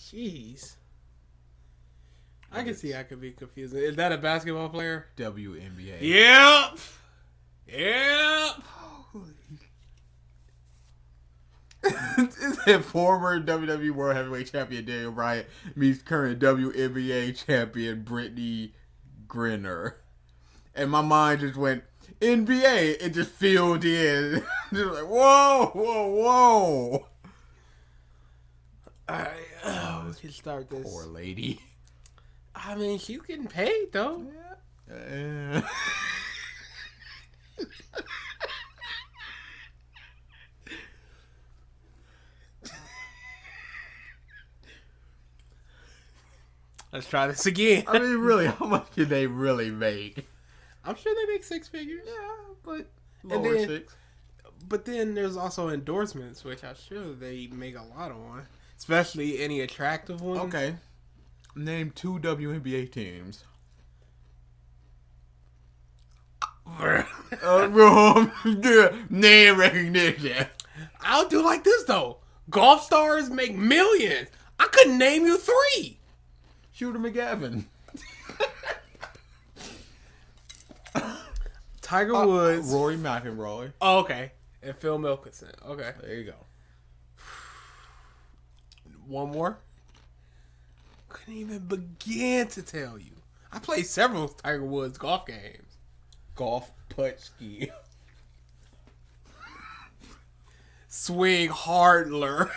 Jeez. I can see I could be confusing. Is that a basketball player? WNBA. Yep. Yep. Is it former WWE World Heavyweight Champion Daniel Bryan meets current WNBA champion Brittany Griner? And my mind just went, NBA, it just filled in. Just like, whoa, whoa, whoa. Alright, we can start this. Poor lady. I mean, she's getting paid, though. Yeah. Let's try this again. I mean, really, how much can they really make? I'm sure they make six figures. Yeah, but lower then, six. But then there's also endorsements, which I'm sure they make a lot on. Especially any attractive ones. Okay. Name 2 WNBA teams. Name recognition. I'll do like this, though. Golf stars make millions. I couldn't name you 3. Shooter McGavin. Tiger Woods. Rory McIlroy. Oh, okay. And Phil Mickelson. Okay. There you go. One more? Couldn't even begin to tell you. I played several Tiger Woods golf games. Golf putt ski. Swing hardler.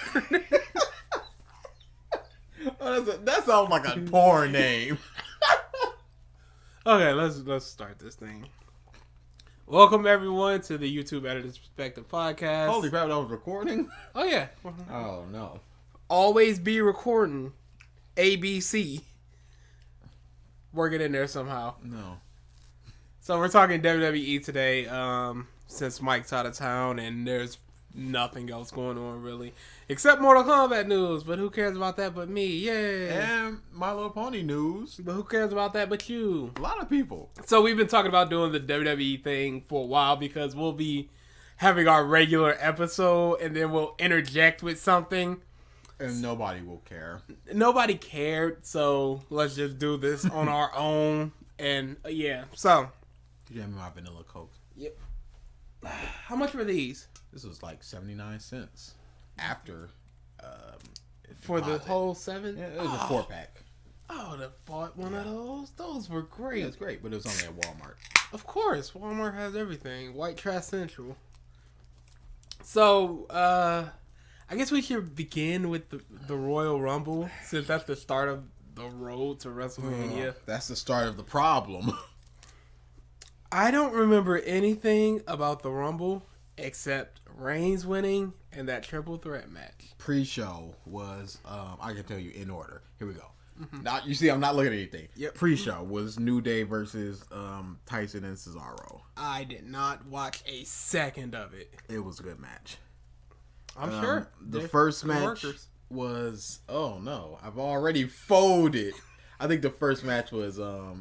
That sounds like a porn name. Okay, let's start this thing. Welcome everyone to the YouTube Editor's Perspective podcast. Holy crap, that was recording? Oh yeah. Oh no. Always be recording. ABC. Work it in there somehow. No. So we're talking WWE today, since Mike's out of town and there's nothing else going on really. Except Mortal Kombat news, but who cares about that but me? Yay! And My Little Pony news. But who cares about that but you? A lot of people. So we've been talking about doing the WWE thing for a while because we'll be having our regular episode and then we'll interject with something. And nobody will care. Nobody cared, so let's just do this on our own. And yeah, so. Did you have my vanilla Coke? Yep. How much were these? This was like 79 cents. After for the whole 7? Yeah, it was a 4-pack. I would have bought one of those. Those were great. Yeah, it's great, but it was only at Walmart. Of course, Walmart has everything. White Trash Central. So, I guess we should begin with the Royal Rumble, since that's the start of the road to WrestleMania. That's the start of the problem. I don't remember anything about the Rumble except Reigns winning and that triple threat match. Pre-show was, I can tell you in order. Here we go. Mm-hmm. Now, you see, I'm not looking at anything. Yep. Pre-show was New Day versus Tyson and Cesaro. I did not watch a second of it. It was a good match. I'm sure. The first match was, oh no, I've already folded. I think the first match was,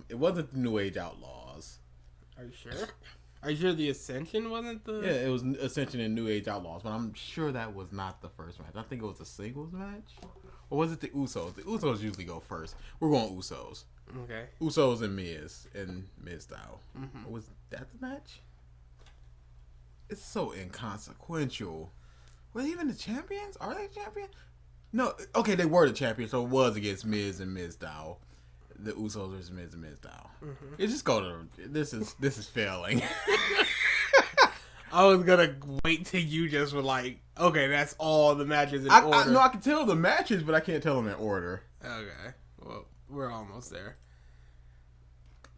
it wasn't the New Age Outlaws. Are you sure? Are you sure the Ascension wasn't the... Yeah, it was Ascension and New Age Outlaws, but I'm sure that was not the first match. I think it was a singles match. Or was it the Usos? The Usos usually go first. We're going Usos. Okay. Usos and Miz style. Mm-hmm. Was that the match? It's so inconsequential. Were they even the champions? Are they champions? No. Okay, they were the champions, so it was against Miz and Miz style. The Usos versus Miz and Miz style. Mm-hmm. It just go to this is failing. I was gonna wait till you just were like, okay, that's all the matches in order. No, I can tell the matches, but I can't tell them in order. Okay, well, we're almost there.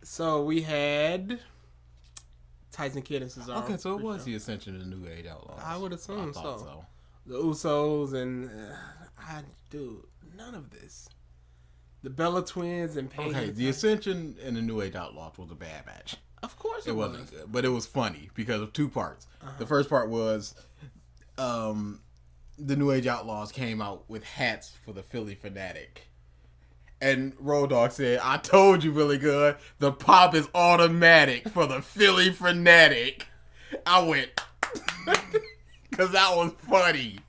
So we had Tyson Kidd and Cesaro. Okay, so it was the Ascension of the New Age Outlaws. I would assume so. The Usos and none of this. The Bella Twins and Paige. Okay, the Ascension and the New Age Outlaws was a bad match. Of course it wasn't good, but it was funny because of 2 parts. Uh-huh. The first part was the New Age Outlaws came out with hats for the Philly Fanatic. And Road Dogg said, I told you, really good, the pop is automatic for the Philly Fanatic. I went, because that was funny.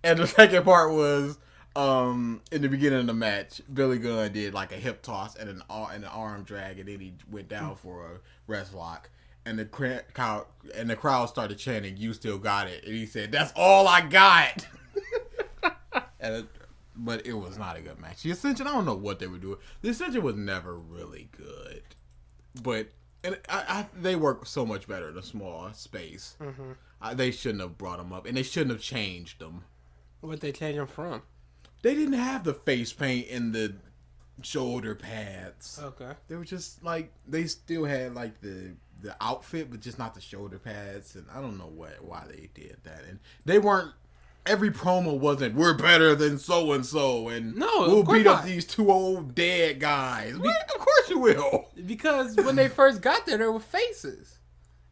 And the second part was In the beginning of the match, Billy Gunn did like a hip toss and an arm drag, and then he went down for a rest lock. And the crowd started chanting, "You still got it," and he said, "That's all I got." But it was not a good match. The Ascension, I don't know what they were doing. The Ascension was never really good, but they work so much better in a small space. Mm-hmm. They shouldn't have brought them up, and they shouldn't have changed them. What they change them from? They didn't have the face paint and the shoulder pads. Okay. They were just like, they still had like the outfit, but just not the shoulder pads. And I don't know why they did that. And they weren't, every promo wasn't, "We're better than so and so, and we'll beat up these two old dead guys." Of course you will. Because when they first got there were faces.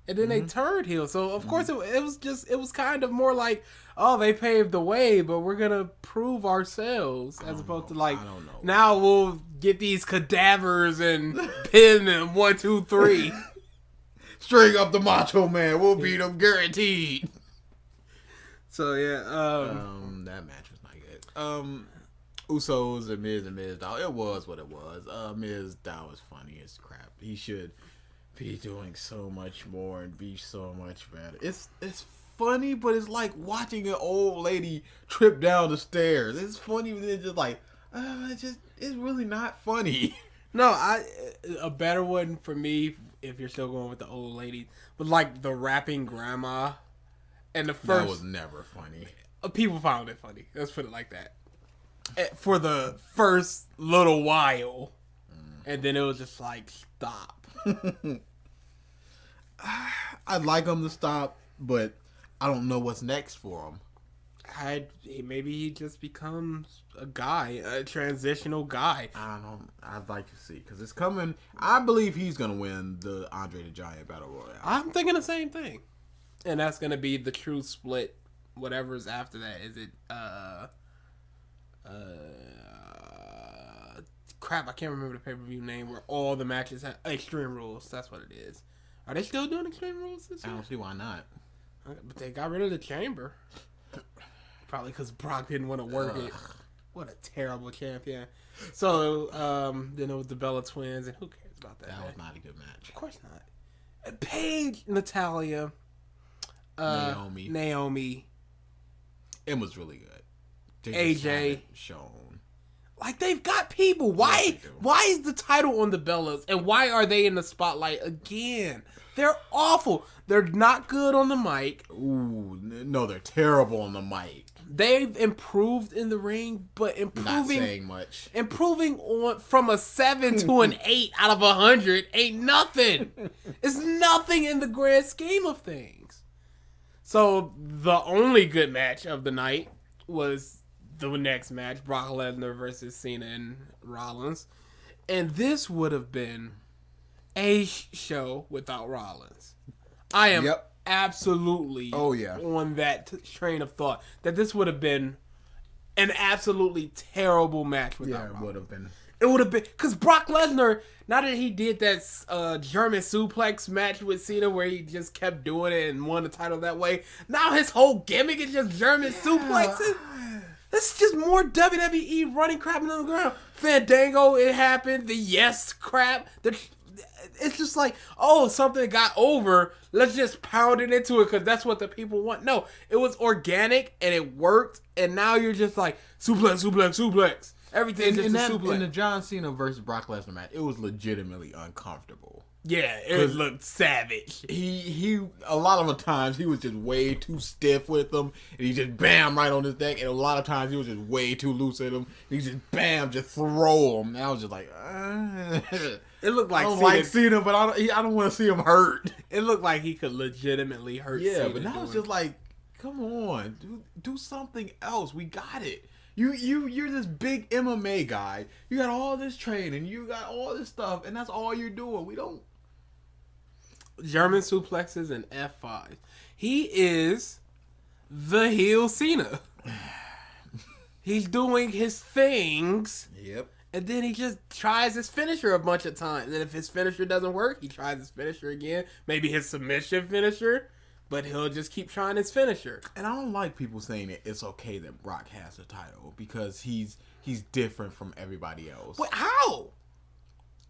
And then they turned heel. So, of course, it was kind of more like, oh, they paved the way, but we're going to prove ourselves. As opposed to, like, now we'll get these cadavers and pin them 1, 2, 3. String up the Macho Man. We'll beat them guaranteed. So, yeah. That match was not good. Usos and Miz Dow. It was what it was. Miz Dow is funny as crap. He should be doing so much more and be so much better. It's funny, but it's like watching an old lady trip down the stairs. It's funny, but it's just like, it's really not funny. No, a better one for me, if you're still going with the old lady, but like the rapping grandma, and the first, that was never funny. People found it funny. Let's put it like that. For the first little while, and then it was just like, stop. I'd like him to stop, but I don't know what's next for him. Maybe he just becomes a guy, a transitional guy. I don't know. I'd like to see, because it's coming. I believe he's going to win the Andre the Giant Battle Royale. I'm thinking the same thing. And that's going to be the true split. Whatever's after that. Is it, crap, I can't remember the pay-per-view name where all the matches have Extreme Rules. That's what it is. Are they still doing Extreme Rules this year? I don't see why not. But they got rid of the Chamber. Probably because Brock didn't want to work it. What a terrible champion. So, then it was the Bella Twins, and who cares about that? That was not a good match. Of course not. Paige, Natalya, Naomi. It was really good. AJ. Shown. Like, they've got people. Why is the title on the Bellas? And why are they in the spotlight again? They're awful. They're not good on the mic. Ooh, no, they're terrible on the mic. They've improved in the ring, but not saying much. Improving from a 7 to an 8 out of 100 ain't nothing. It's nothing in the grand scheme of things. So, the only good match of the night was the next match, Brock Lesnar versus Cena and Rollins. And this would have been a show without Rollins. I am absolutely on that train of thought that this would have been an absolutely terrible match without Rollins. It would have been, because Brock Lesnar, now that he did that German suplex match with Cena where he just kept doing it and won the title that way, now his whole gimmick is just German suplexes. This is just more WWE running crap on the ground. Fandango, it happened. The yes crap. It's just like, oh, something got over. Let's just pound it into it because that's what the people want. No, it was organic and it worked. And now you're just like, suplex. Everything's just a suplex. In the John Cena versus Brock Lesnar match, it was legitimately uncomfortable. Yeah, it looked savage. He a lot of the times he was just way too stiff with them, and he just bam right on his neck. And a lot of times he was just way too loose at him. He just bam, just throw him. And I was just like, it looked like I don't like Cena, but I don't want to see him hurt. It looked like he could legitimately hurt. Yeah, Cena, but now it's just like, come on, do something else. We got it. You're this big MMA guy. You got all this training. You got all this stuff, and that's all you're doing. We don't. German suplexes and F5. He is the heel Cena. He's doing his things. Yep. And then he just tries his finisher a bunch of times. And if his finisher doesn't work, he tries his finisher again. Maybe his submission finisher. but he'll just keep trying his finisher. And I don't like people saying that it's okay that Brock has the title because he's different from everybody else. But how?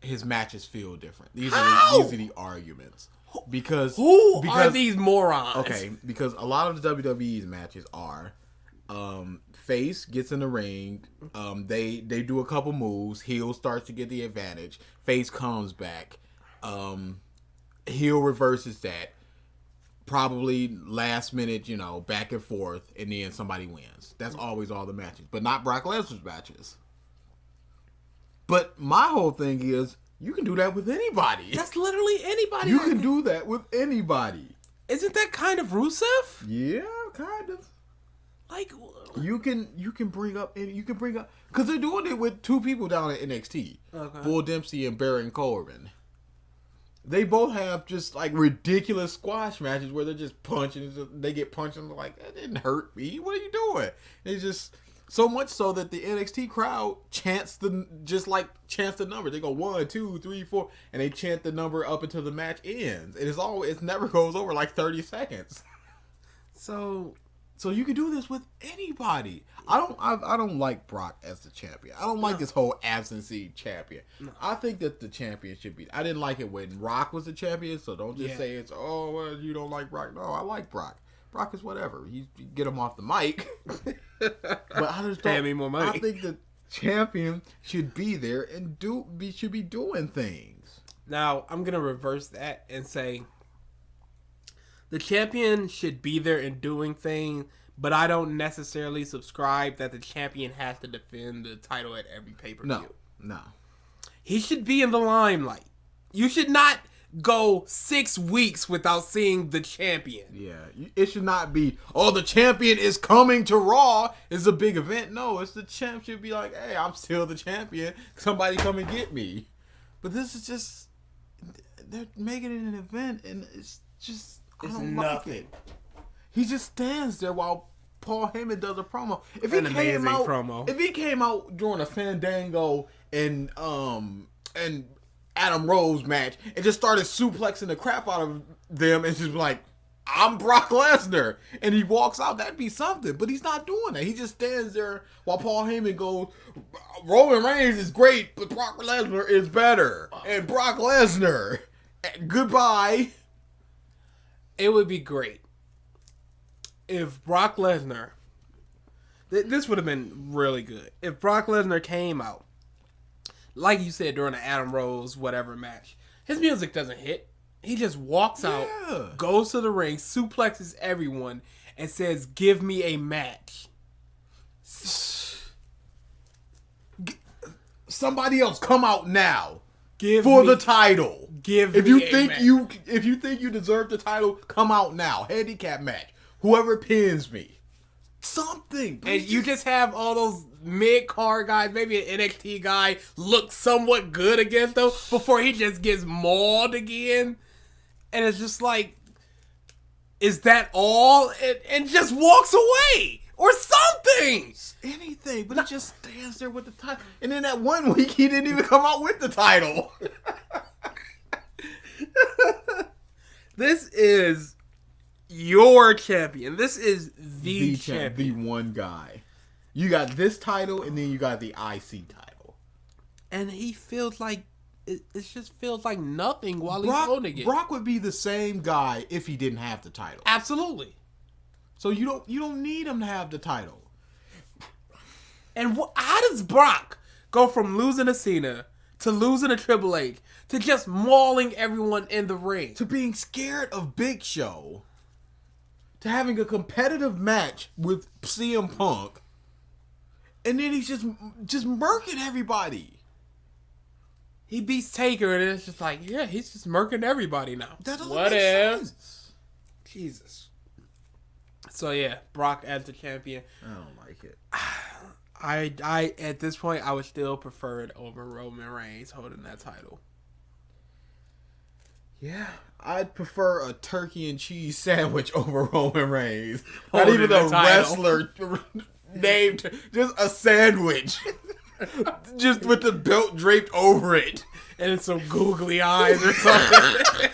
His matches feel different. These How? are the arguments. Because Who are these morons? Okay, because a lot of the WWE's matches are face gets in the ring, they do a couple moves, heel starts to get the advantage, face comes back, heel reverses that, probably last minute, back and forth, and then somebody wins. That's always all the matches, but not Brock Lesnar's matches. But my whole thing is, you can do that with anybody. That's literally anybody. You can do that with anybody. Isn't that kind of Rusev? Yeah, kind of. Like, you can bring up because they're doing it with two people down at NXT, Bull Dempsey and Baron Corbin. They both have just like ridiculous squash matches where they're just punching. They get punched and they're like, that didn't hurt me. What are you doing? They just so much so that the NXT crowd chants the number. They go 1, 2, 3, 4, and they chant the number up until the match ends. It never goes over like 30 seconds. So you can do this with anybody. I don't like Brock as the champion. I don't like this whole absentee champion. No. I think that the champion should be. I didn't like it when Rock was the champion, so don't just say it's you don't like Brock. No, I like Brock. Brock is whatever. You get him off the mic. But I just don't. Pay me more money. I think the champion should be there and should be doing things. Now I'm gonna reverse that and say, the champion should be there and doing things, but I don't necessarily subscribe that the champion has to defend the title at every pay-per-view. No. He should be in the limelight. You should not go 6 weeks without seeing the champion. Yeah, it should not be, the champion is coming to Raw. It's a big event. No, it's the champ should be like, hey, I'm still the champion. Somebody come and get me. But this is just, they're making it an event, and it's just... It's nothing. Like it. He just stands there while Paul Heyman does a promo. If he came out during a Fandango and Adam Rose match and just started suplexing the crap out of them and just like, I'm Brock Lesnar, and he walks out, that'd be something. But he's not doing that. He just stands there while Paul Heyman goes, Roman Reigns is great, but Brock Lesnar is better. And Brock Lesnar, goodbye. It would be great if Brock Lesnar, this would have been really good, if Brock Lesnar came out, like you said, during the Adam Rose whatever match. His music doesn't hit. He just walks out, goes to the ring, suplexes everyone, and says, give me a match. Somebody else come out now. The title. If you think you deserve the title, come out now. Handicap match. Whoever pins me. Something. And you just have all those mid-card guys, maybe an NXT guy, look somewhat good against them before he just gets mauled again. And it's just like, is that all? And just walks away. Or something. Anything. But he just stands there with the title. And then that 1 week, he didn't even come out with the title. This is your champion. This is the champion. The one guy. You got this title, and then you got the IC title. And he feels like, it just feels like nothing while he's holding it. Brock would be the same guy if he didn't have the title. Absolutely. So you don't need him to have the title. And how does Brock go from losing to Cena to losing to Triple H to just mauling everyone in the ring to being scared of Big Show to having a competitive match with CM Punk, and then he's just murking everybody? He beats Taker, and it's just like, yeah, he's just murking everybody now. That doesn't make sense. Jesus. So yeah, Brock as the champion. I don't like it. I at this point I would still prefer it over Roman Reigns holding that title. Yeah, I'd prefer a turkey and cheese sandwich over Roman Reigns. Not even a wrestler named, just a sandwich. Just with the belt draped over it. And some googly eyes or something.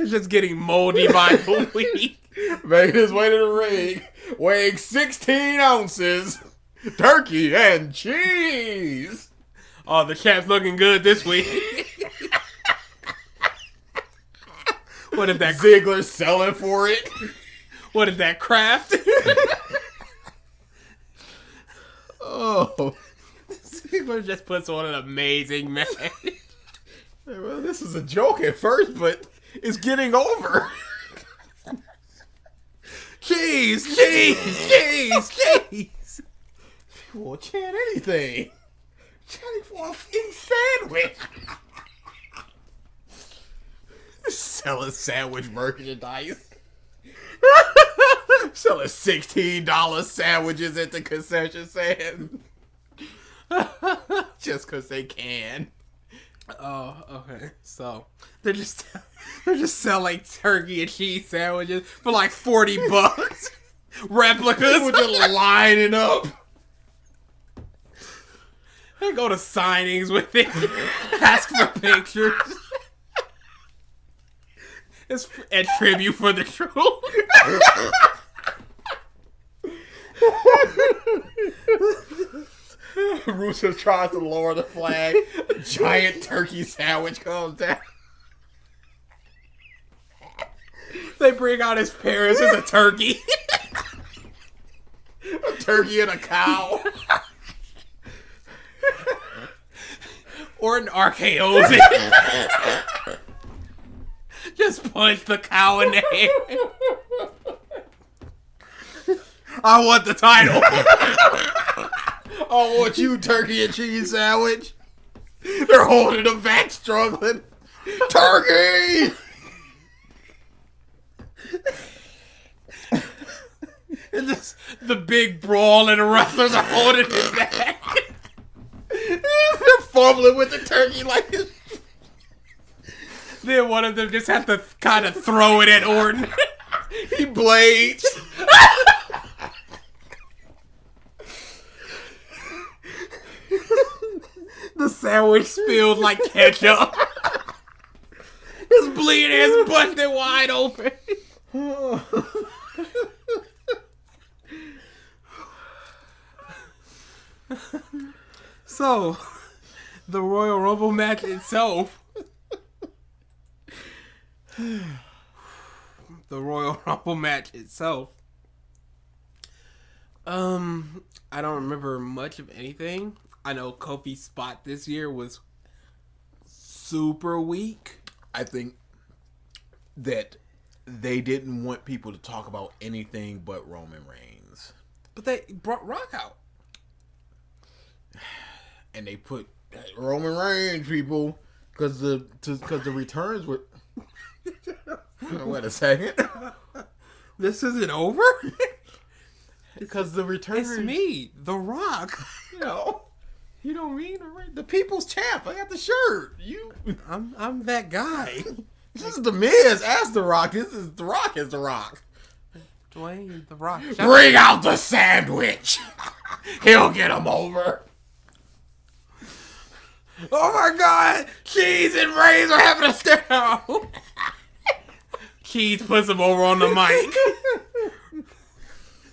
It's just getting moldy by the week. Making his way to the ring, weighing 16 ounces, turkey and cheese. Oh, the champ's looking good this week. What if that Ziggler's selling for it? What if that Kraft? Oh. Ziggler just puts on an amazing match. Well, this is a joke at first, but it's getting over. Cheese! People will chant anything. Chanting for a fucking sandwich. Selling sandwich merchandise. Selling $16 sandwiches at the concession stand. Just because they can. Oh, okay. So they're just selling turkey and cheese sandwiches for like $40. Replicas. People just lining up. They go to signings with it. Ask for pictures. It's a tribute for the truth. Rusev tries to lower the flag. A giant turkey sandwich comes down. They bring out his parents as a turkey. A turkey and a cow. Orton RKO's it. Just punch the cow in the head. I want the title. I want you, turkey and cheese sandwich. They're holding him back, struggling. Turkey! It's just the big brawl and the wrestlers are holding it back. They're fumbling with the turkey like this. Then one of them just has to kind of throw it at Orton. He blades. The sandwich spilled like ketchup. His bleeding is busted wide open. So, the Royal Rumble match itself. The Royal Rumble match itself. I don't remember much of anything. I know Kofi's spot this year was super weak. I think that they didn't want people to talk about anything but Roman Reigns. But they brought Rock out. And they put Roman Reigns, people, because the returns were... Wait a second. This isn't over? Because the returns... It's me, The Rock. You know, you don't mean the people's champ. I got the shirt. I'm that guy. This is the Miz. Ask The Rock. This is The Rock is The Rock. Dwayne The Rock. Bring out the sandwich. He'll get him over. Oh my God! Cheese and Reigns are having a stare down. Cheese puts him over on the mic.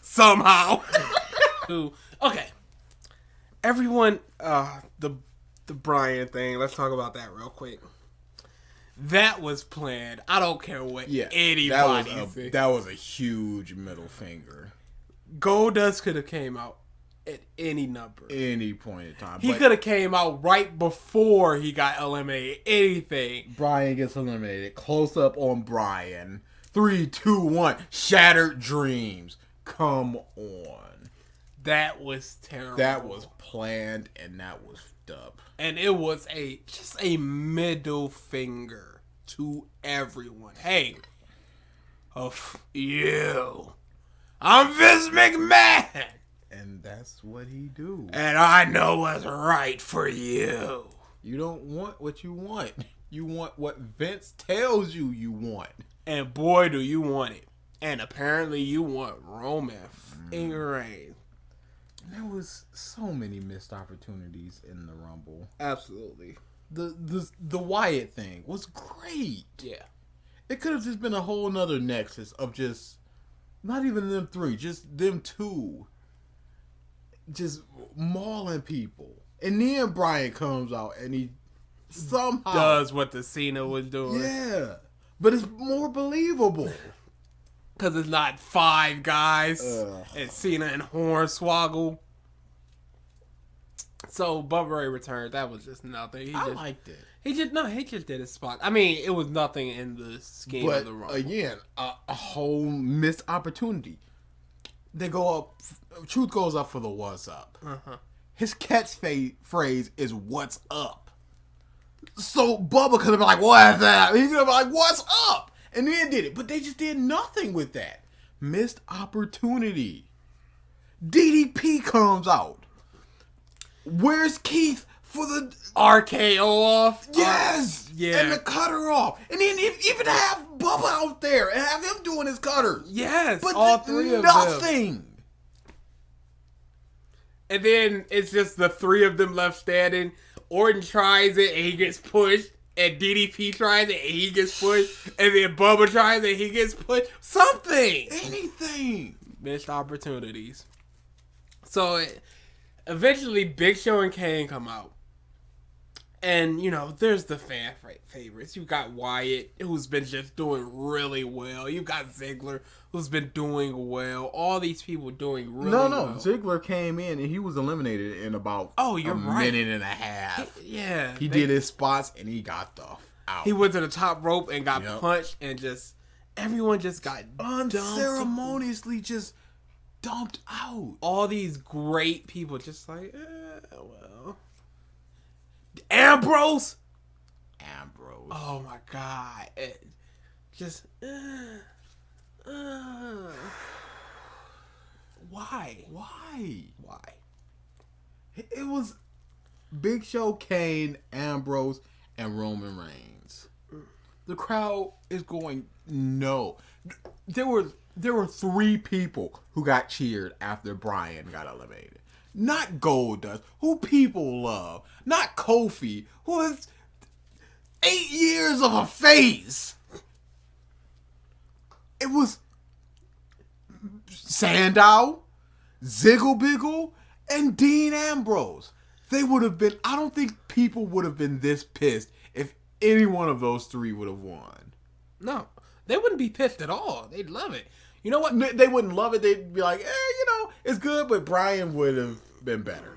Somehow. Okay. Everyone, the Bryan thing. Let's talk about that real quick. That was planned. I don't care what anybody says. That was a huge middle finger. Goldust could have came out at any number. Any point in time. He could have came out right before he got eliminated. Anything. Bryan gets eliminated. Close up on Bryan. 3, 2, 1. Shattered dreams. Come on. That was terrible. That was planned and that was up. And it was just a middle finger to everyone. Hey, you. I'm Vince McMahon. And that's what he do. And I know what's right for you. You don't want what you want. You want what Vince tells you you want. And boy, do you want it. And apparently you want Roman Reigns. There was so many missed opportunities in the Rumble. Absolutely. The Wyatt thing was great. Yeah. It could have just been a whole nother nexus of just not even them three, just them two, just mauling people. And then Bryan comes out and he somehow does what the Cena was doing. Yeah, but it's more believable. Because it's not 5 guys and Cena and Hornswoggle. So Bubba Ray returned. That was just nothing. I liked it. He just did his spot. I mean, it was nothing in the scheme of the Rumble. Again, a whole missed opportunity. They go up. Truth goes up for the what's up. His catchphrase is "What's up?" So Bubba could have been like, "What's that?" He could have been like, "What's up?" And then did it, but they just did nothing with that. Missed opportunity. DDP comes out. Where's Keith for the RKO off? Yes! Yeah. And the cutter off. And then even have Bubba out there and have him doing his cutters. Yes, but all 3 of them. Nothing. And then it's just the 3 of them left standing. Orton tries it and he gets pushed. And DDP tries it and he gets pushed. And then Bubba tries it and he gets pushed. Something. Anything. Missed opportunities. So eventually Big Show and Kane come out. And, you know, there's the fan favorites. You've got Wyatt, who's been just doing really well. You've got Ziggler, who's been doing well. All these people doing really well. No. Ziggler came in and he was eliminated in about a minute and a half. He did his spots and he got the out. He went to the top rope and got punched and just, everyone just got unceremoniously just dumped out. All these great people just like, well. Ambrose. Oh my God! Why? It was Big Show, Kane, Ambrose, and Roman Reigns. The crowd is going no. There were 3 people who got cheered after Bryan got eliminated. Not Goldust, who people love. Not Kofi, who has 8 years of a face. It was Sandow, Ziggle, and Dean Ambrose. They would have been, I don't think people would have been this pissed if any one of those 3 would have won. No, they wouldn't be pissed at all. They'd love it. You know what? They wouldn't love it. They'd be like, it's good, but Bryan would have been better.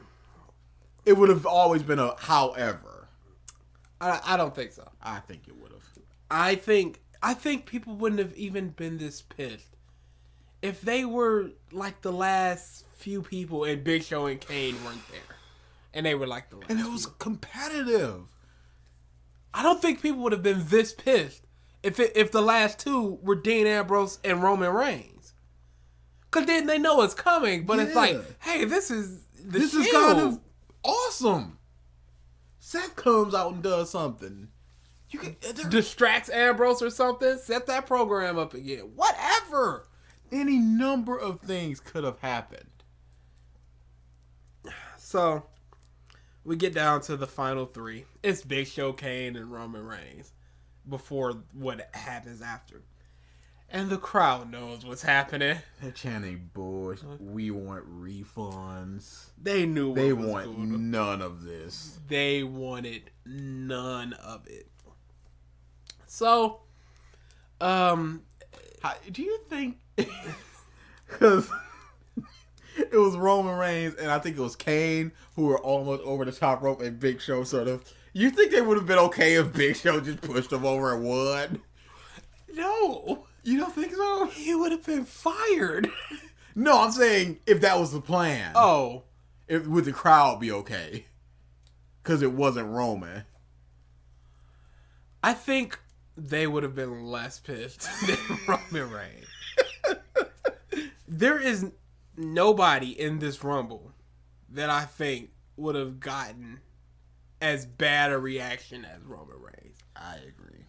It would have always been a however. I don't think so. I think it would have. I think people wouldn't have even been this pissed if they were like the last few people and Big Show and Kane weren't there. And they were like the last And it was competitive. I don't think people would have been this pissed if the last 2 were Dean Ambrose and Roman Reigns. Because then they know it's coming, but it's like, hey, this is kind of awesome. Seth comes out and does something. Distracts Ambrose or something. Set that program up again. Whatever. Any number of things could have happened. So, we get down to the final 3. It's Big Show, Kane, and Roman Reigns. Before what happens after. And the crowd knows what's happening. They're chanting, "Bush, we want refunds." They knew they want none of this. They wanted none of it. So, do you think? Because it was Roman Reigns and I think it was Kane who were almost over the top rope, and Big Show sort of. You think they would have been okay if Big Show just pushed him over and won? No. You don't think so? He would have been fired. No, I'm saying if that was the plan. Oh. Would the crowd be okay? Because it wasn't Roman. I think they would have been less pissed than Roman Reigns. There is nobody in this Rumble that I think would have gotten as bad a reaction as Roman Reigns. I agree.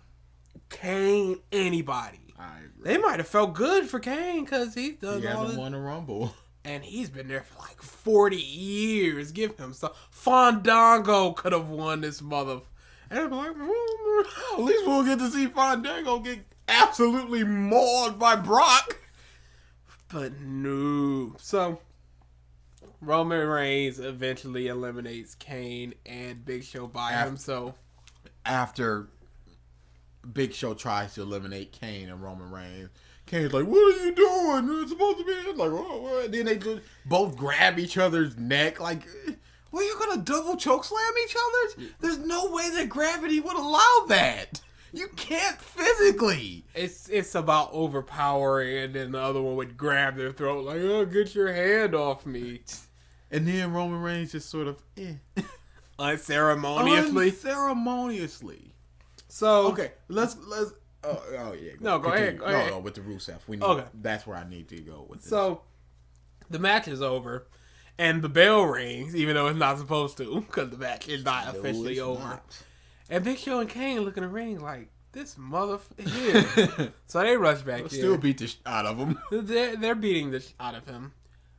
Kane, anybody. I agree. They might have felt good for Kane because he's done he all hasn't won a Rumble. And he's been there for like 40 years. Give him some. Fandango could have won this mother. And I'm like, at least we'll get to see Fandango get absolutely mauled by Brock. But no. So, Roman Reigns eventually eliminates Kane and Big Show by himself. After Big Show tries to eliminate Kane and Roman Reigns, Kane's like, "What are you doing? It's supposed to be." It's like, "Oh." And then they both grab each other's neck. Like, well, you're gonna double choke slam each other? There's no way that gravity would allow that. You can't physically. It's about overpowering, and then the other one would grab their throat like, "Oh, get your hand off me." And then Roman Reigns just sort of unceremoniously. So okay, let's. Oh yeah. No, go ahead. No, with the Rusev, we need. Okay. That's where I need to go with this. So the match is over, and the bell rings, even though it's not supposed to, because the match is not officially over. Not. And Big Show and Kane look in the ring like, this motherfucker. So they rush back there. Still beat the shit out of him. They're beating the shit out of him.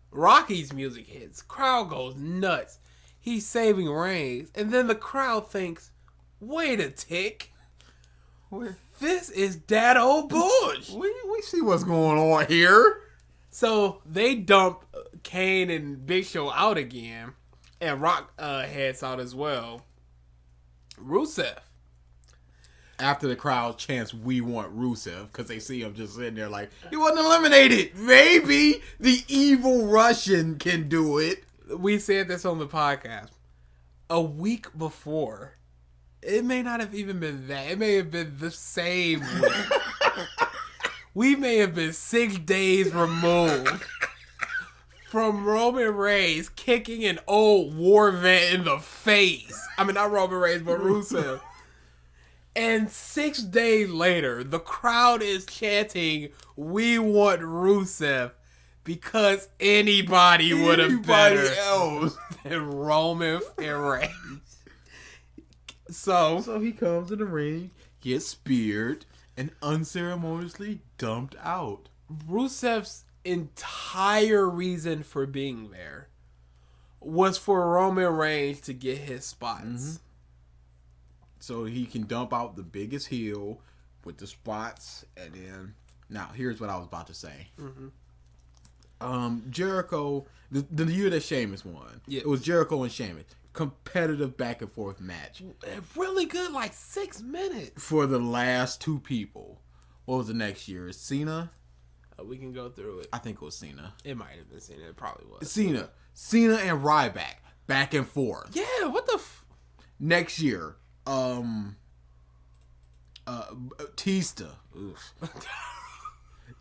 Rocky's music hits. Crowd goes nuts. He's saving Reigns. And then the crowd thinks, wait a tick. This is that old Bush. We see what's going on here. So they dump Kane and Big Show out again. And Rock heads out as well. Rusev. After the crowd chants, "We want Rusev," because they see him just sitting there like, he wasn't eliminated. Maybe the evil Russian can do it. We said this on the podcast. A week before. It may not have even been that. It may have been the same week. We may have been 6 days removed from Roman Reigns kicking an old war vet in the face. I mean, not Roman Reigns, but Rusev. And 6 days later, the crowd is chanting, "We want Rusev," because anybody would have better else than Roman and Reigns. So he comes in the ring, gets speared, and unceremoniously dumped out. Rusev's entire reason for being there was for Roman Reigns to get his spots. Mm-hmm. So he can dump out the biggest heel with the spots, and then now here's what I was about to say. Mm-hmm. Jericho, the year that Sheamus won, it was Jericho and Sheamus, competitive back and forth match, really good, like 6 minutes for the last two people. What was the next year? Cena. We can go through it. I think it was Cena. It might have been Cena. It probably was Cena and Ryback back and forth. Yeah. What the? Next year. Tista.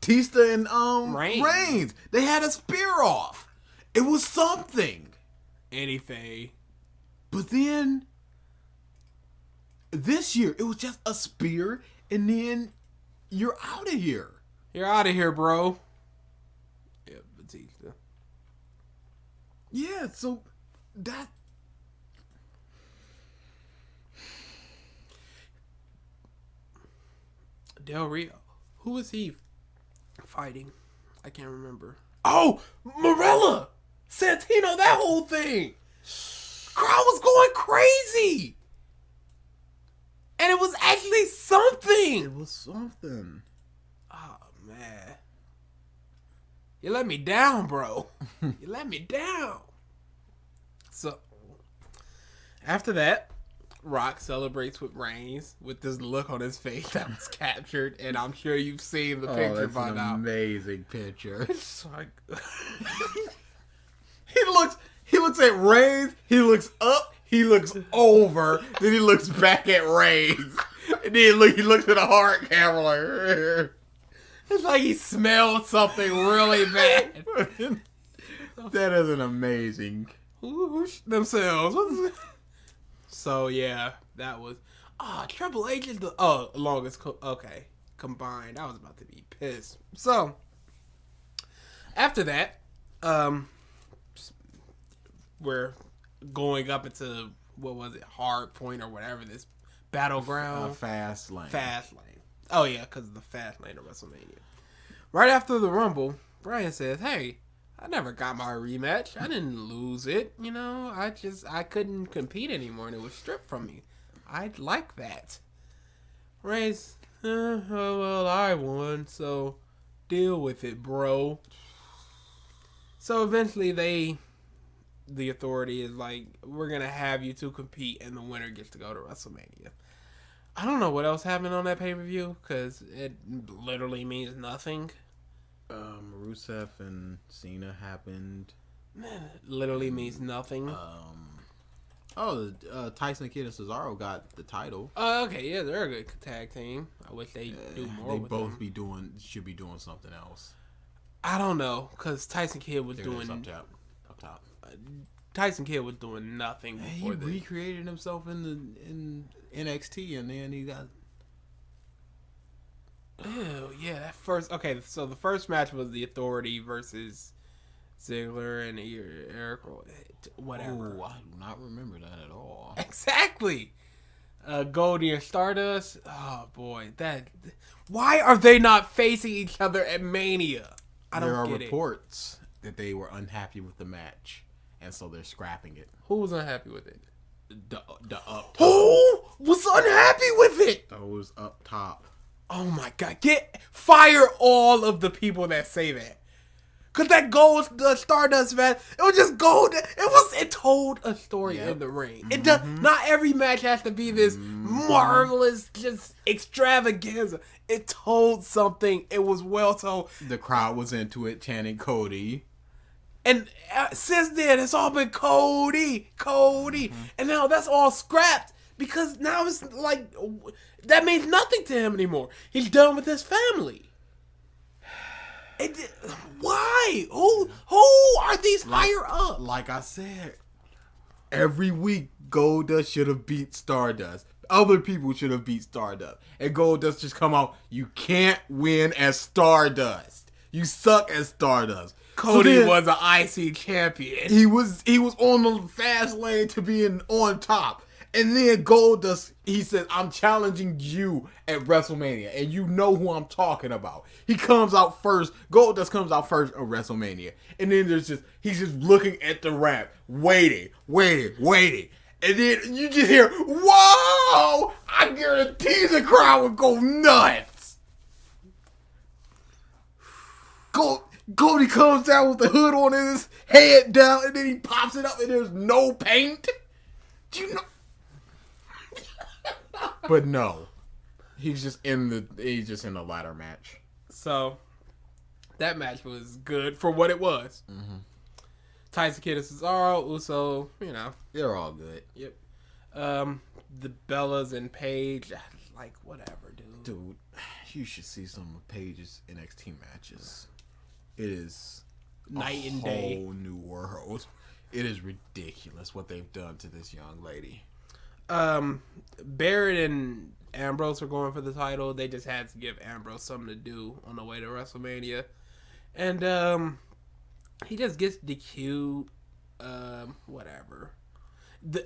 Tista and Reigns. They had a spear off. It was something. Anything. But then this year it was just a spear, and then you're out of here. You're out of here, bro. Yeah, Batista. Yeah, so that. Del Rio. Who was he fighting? I can't remember. Oh, Morella! Santino, that whole thing! Crowd was going crazy! And it was actually something! It was something. Oh, man. You let me down, bro. You let me down. So, after that, Rock celebrates with Reigns with this look on his face that was captured, and I'm sure you've seen the picture by now. Amazing picture. It's like he looks at Reigns, he looks up, he looks over, then he looks back at Reigns, and then he looks at the hard camera like. It's like he smelled something really bad. That is an amazing. Themselves. So yeah, that was Triple H is the longest combined. I was about to be pissed. So after that, we're going up into what was it, Hard Point or whatever, this battleground, Fast Lane. Oh yeah, because of the Fast Lane of WrestleMania. Right after the Rumble, Bryan says, "Hey, I never got my rematch. I didn't lose it. You know, I couldn't compete anymore, and it was stripped from me. I'd like that." Reigns, well, I won, so deal with it, bro. So eventually the authority is like, we're going to have you two compete and the winner gets to go to WrestleMania. I don't know what else happened on that pay-per-view because it literally means nothing. Rusev and Cena happened. Man, it literally means nothing. Tyson Kidd and Cesaro got the title. Okay, yeah, they're a good tag team. I wish they do more. They with both them. should be doing something else. I don't know because Tyson Kidd was doing up top. Tyson Kidd was doing nothing before. He recreated himself in NXT, and then he got. Ew, yeah, that first. Okay, so the first match was the Authority versus Ziggler and Eric, whatever. Oh, I do not remember that at all. Exactly. Goldie and Stardust. Oh boy, that. Why are they not facing each other at Mania? I don't get it. There are reports that they were unhappy with the match, and so they're scrapping it. Who was unhappy with it? The up top. Who was unhappy with it? Those up top. Oh my god! Fire all of the people that say that. Cause that the Stardust match, it was just gold. It told a story in the ring. It does not every match has to be this marvelous, just extravaganza. It told something. It was well told. The crowd was into it, chanting Cody. And since then, it's all been Cody. And now that's all scrapped because now it's like that means nothing to him anymore. He's done with his family. Why? Who are these higher up? Like I said, every week Goldust should have beat Stardust. Other people should have beat Stardust. And Goldust just come out, you can't win as Stardust. You suck as Stardust. Cody was an IC champion. He was on the fast lane to being on top. And then Goldust, he says, I'm challenging you at WrestleMania. And you know who I'm talking about. He comes out first. Goldust comes out first at WrestleMania. And then he's just looking at the ramp, waiting. And then you just hear, whoa! I guarantee the crowd would go nuts. Cody comes down with the hood on his head down, and then he pops it up, and there's no paint. Do you know? But no, he's just in the ladder match. So that match was good for what it was. Mm-hmm. Tyson Kidd and Cesaro, Uso, they're all good. Yep. The Bellas and Paige, like whatever, dude. Dude, you should see some of Paige's NXT matches. It is night and day. A whole new world. It is ridiculous what they've done to this young lady. Barrett and Ambrose were going for the title. They just had to give Ambrose something to do on the way to WrestleMania. And he just gets DQ'd. Whatever.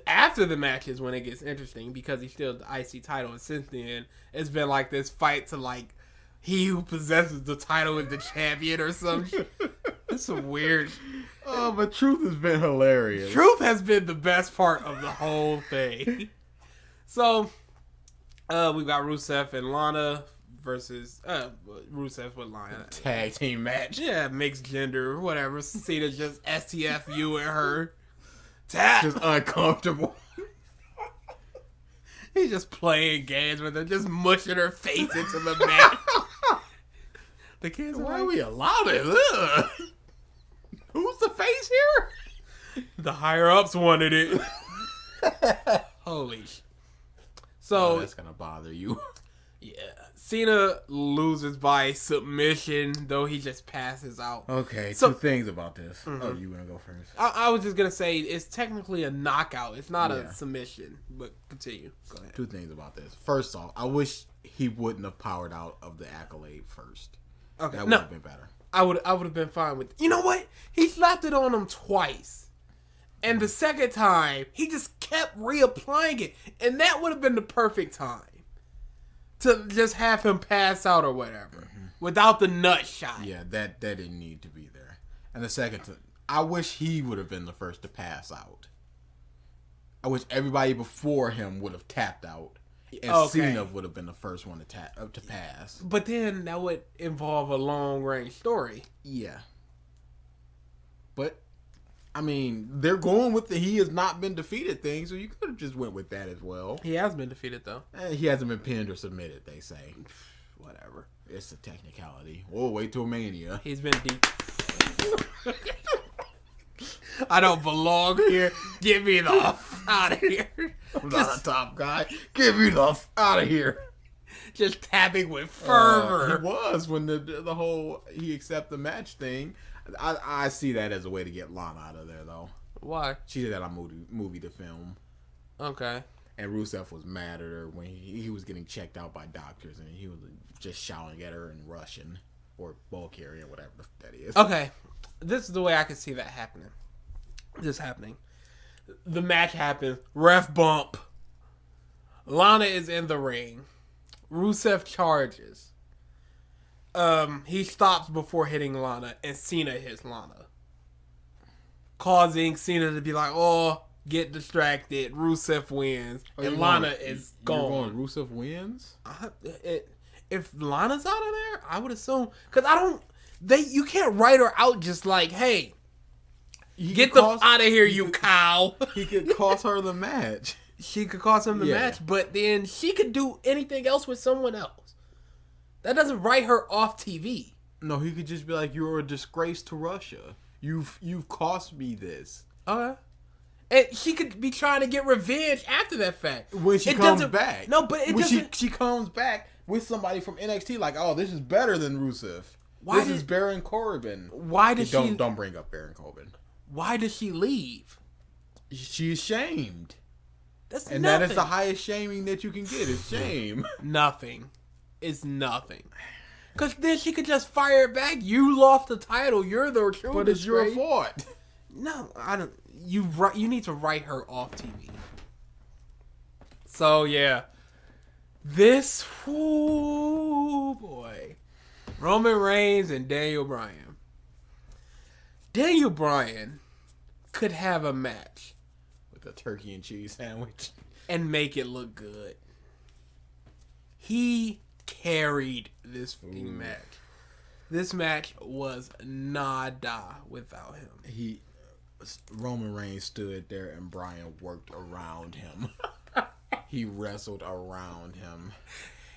After the match is when it gets interesting because he's still the IC title. And since then, it's been like this fight to like he who possesses the title is the champion or something. It's some weird. Oh, but Truth has been hilarious. Truth has been the best part of the whole thing. So, we've got Rusev and Lana versus Rusev with Lana. Tag team match. Yeah, mixed gender, whatever. Cena's just STFU and her. Just uncomfortable. He's just playing games with her, just mushing her face into the mat. The kids are why are we allowed it? Who's the face here? The higher ups wanted it. Holy sh! So that's gonna bother you. Yeah, Cena loses by submission, though he just passes out. Okay, two things about this. Mm-hmm. Oh, you wanna go first? I was just gonna say it's technically a knockout. It's not a submission, but continue. Go ahead. Two things about this. First off, I wish he wouldn't have powered out of the accolade first. Okay, that would have been better. I would have been fine with. You know what? He slapped it on him twice, and the second time he just kept reapplying it, and that would have been the perfect time to just have him pass out or whatever without the nut shot. Yeah, that didn't need to be there. And the second time, I wish he would have been the first to pass out. I wish everybody before him would have tapped out, And Cena would have been the first one to pass. But then that would involve a long range story. Yeah. But, I mean, they're going with the he has not been defeated thing, so you could have just went with that as well. He has been defeated, though. He hasn't been pinned or submitted, they say. Whatever. It's a technicality. We'll wait till Mania. He's been deep. I don't belong here. Get me the f out of here. I'm not a top guy. Get me the f out of here. Just tapping with fervor. He was when the whole he accept the match thing. I see that as a way to get Lana out of there, though. Why? She did that on movie to film. Okay. And Rusev was mad at her when he was getting checked out by doctors, and he was just shouting at her in Russian or Bulgarian, whatever that is. Okay. This is the way I can see that happening. This happening. The match happens. Ref bump. Lana is in the ring. Rusev charges. He stops before hitting Lana, and Cena hits Lana, causing Cena to be like, "Oh, get distracted." Rusev wins, and Lana is gone. You're going Rusev wins? If Lana's out of there, I would assume, because you can't write her out just like, "Hey, get the f out of here, you cow." He could cost her the match. She could cost him the match, but then she could do anything else with someone else. That doesn't write her off TV. No, he could just be like, "You're a disgrace to Russia. You've cost me this." Okay. And she could be trying to get revenge after that fact. When she comes back. No, but it doesn't. She comes back with somebody from NXT like, "Oh, this is better than Rusev. This is Baron Corbin." Why does she... Don't bring up Baron Corbin. Why does she leave? She's shamed. That's and nothing. that is the highest shaming that you can get is shame. Nothing. It's nothing. Because then she could just fire it back. You lost the title. You're the true But it's your fault. No, I don't. You need to write her off TV. So, yeah. This, ooh, boy. Roman Reigns and Daniel Bryan. Daniel Bryan could have a match with a turkey and cheese sandwich and make it look good. He carried this match. This match was nada without him. Roman Reigns stood there and Bryan worked around him. He wrestled around him.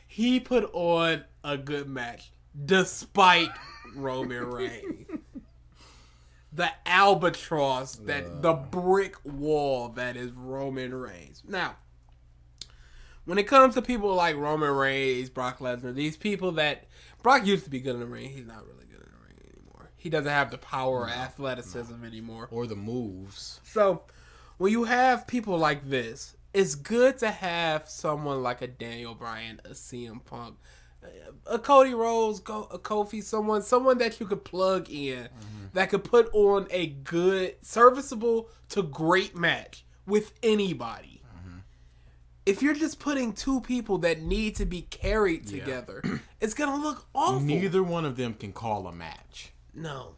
He put on a good match despite Roman Reigns. The albatross, the brick wall that is Roman Reigns. Now, when it comes to people like Roman Reigns, Brock Lesnar, these people that... Brock used to be good in the ring. He's not really good in the ring anymore. He doesn't have the power or athleticism anymore. Or the moves. So, when you have people like this, it's good to have someone like a Daniel Bryan, a CM Punk, a Cody Rhodes, a Kofi, someone that you could plug in that could put on a good, serviceable to great match with anybody. If you're just putting two people that need to be carried together, it's going to look awful. Neither one of them can call a match. No.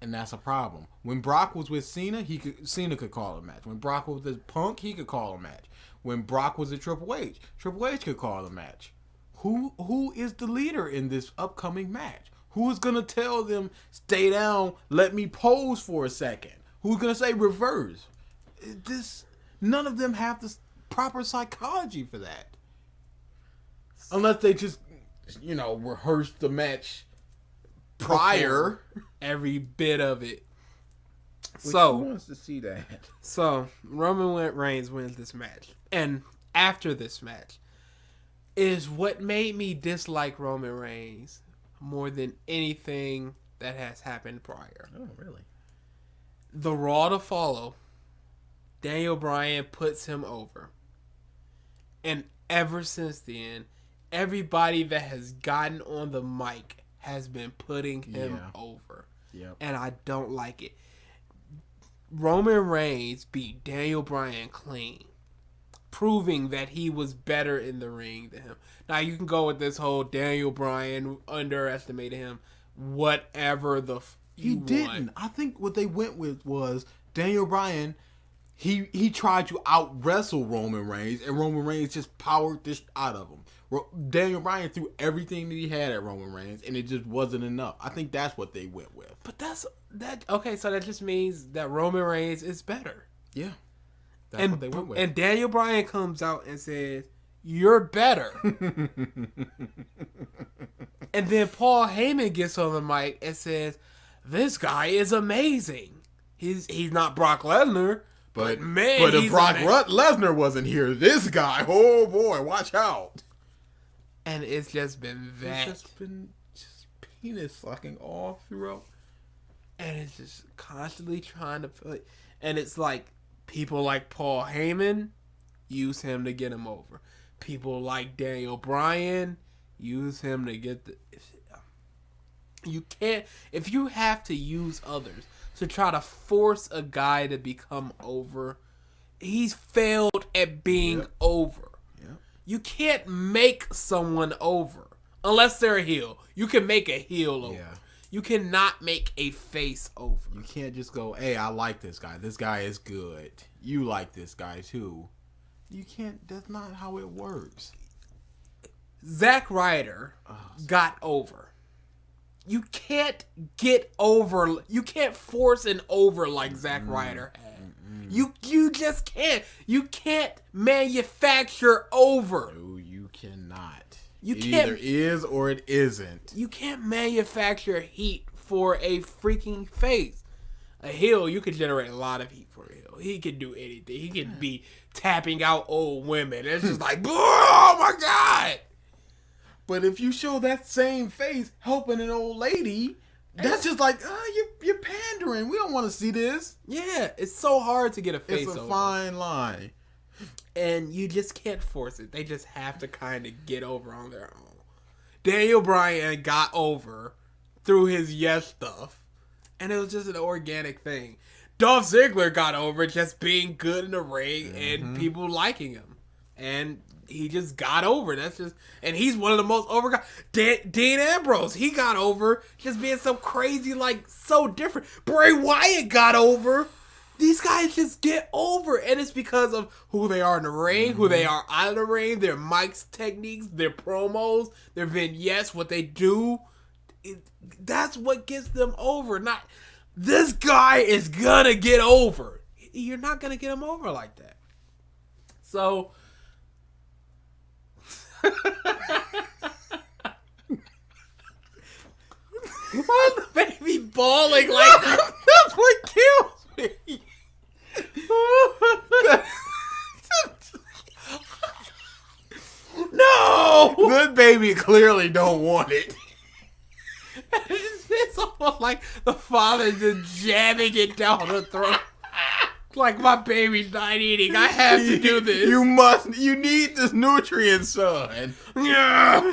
And that's a problem. When Brock was with Cena, Cena could call a match. When Brock was with Punk, he could call a match. When Brock was with Triple H could call a match. Who is the leader in this upcoming match? Who is going to tell them, stay down, let me pose for a second? Who's going to say reverse? None of them have the proper psychology for that. Unless they just, rehearse the match prior. Every bit of it. Who wants to see that? So, Roman Reigns wins this match. And after this match is what made me dislike Roman Reigns more than anything that has happened prior. Oh, really? The Raw to follow, Daniel Bryan puts him over. And ever since then, everybody that has gotten on the mic has been putting him over. Yep. And I don't like it. Roman Reigns beat Daniel Bryan clean, proving that he was better in the ring than him. Now, you can go with this whole Daniel Bryan underestimated him, whatever he didn't. I think what they went with was Daniel Bryan, he tried to out wrestle Roman Reigns, and Roman Reigns just powered this out of him. Daniel Bryan threw everything that he had at Roman Reigns, and it just wasn't enough. I think that's what they went with. But that okay. So that just means that Roman Reigns is better. Yeah, that's what they went with. And Daniel Bryan comes out and says, "You're better." And then Paul Heyman gets on the mic and says, "This guy is amazing. He's not Brock Lesnar, but man, but if Brock Lesnar wasn't here, this guy, oh boy, watch out." And it's just been that. It's just been penis fucking all throughout. And it's just constantly trying to put. And it's like people like Paul Heyman use him to get him over. People like Daniel Bryan use him to get the. You can't. If you have to use others to try to force a guy to become over, he's failed at being over. You can't make someone over unless they're a heel. You can make a heel over. Yeah. You cannot make a face over. You can't just go, "Hey, I like this guy. This guy is good. You like this guy too." You can't. That's not how it works. Zack Ryder got over. You can't get over. You can't force an over like Zack Ryder had. You just can't. You can't manufacture over. No, you cannot. It either is or it isn't. You can't manufacture heat for a freaking face. A heel, you could generate a lot of heat for a heel. He can do anything. He could be tapping out old women. It's just like, oh my God. But if you show that same face helping an old lady, that's just like, you're pandering. We don't want to see this. Yeah, it's so hard to get a face over. It's a fine line. And you just can't force it. They just have to kind of get over on their own. Daniel Bryan got over through his yes stuff. And it was just an organic thing. Dolph Ziggler got over just being good in the ring and people liking him. And he just got over. And he's one of the most over guys. Dean Ambrose, he got over just being so crazy, like so different. Bray Wyatt got over. These guys just get over, and it's because of who they are in the ring, who they are out of the ring, their mics techniques, their promos, their vignettes, what they do. That's what gets them over. Not this guy is gonna get over. You're not gonna get him over like that. So. Why is the baby bawling like that? That's what kills me. No! Good baby clearly don't want it. It's almost like the father just jamming it down the throat. Like, my baby's not eating. I have to do this. You need this nutrient, son. Yeah.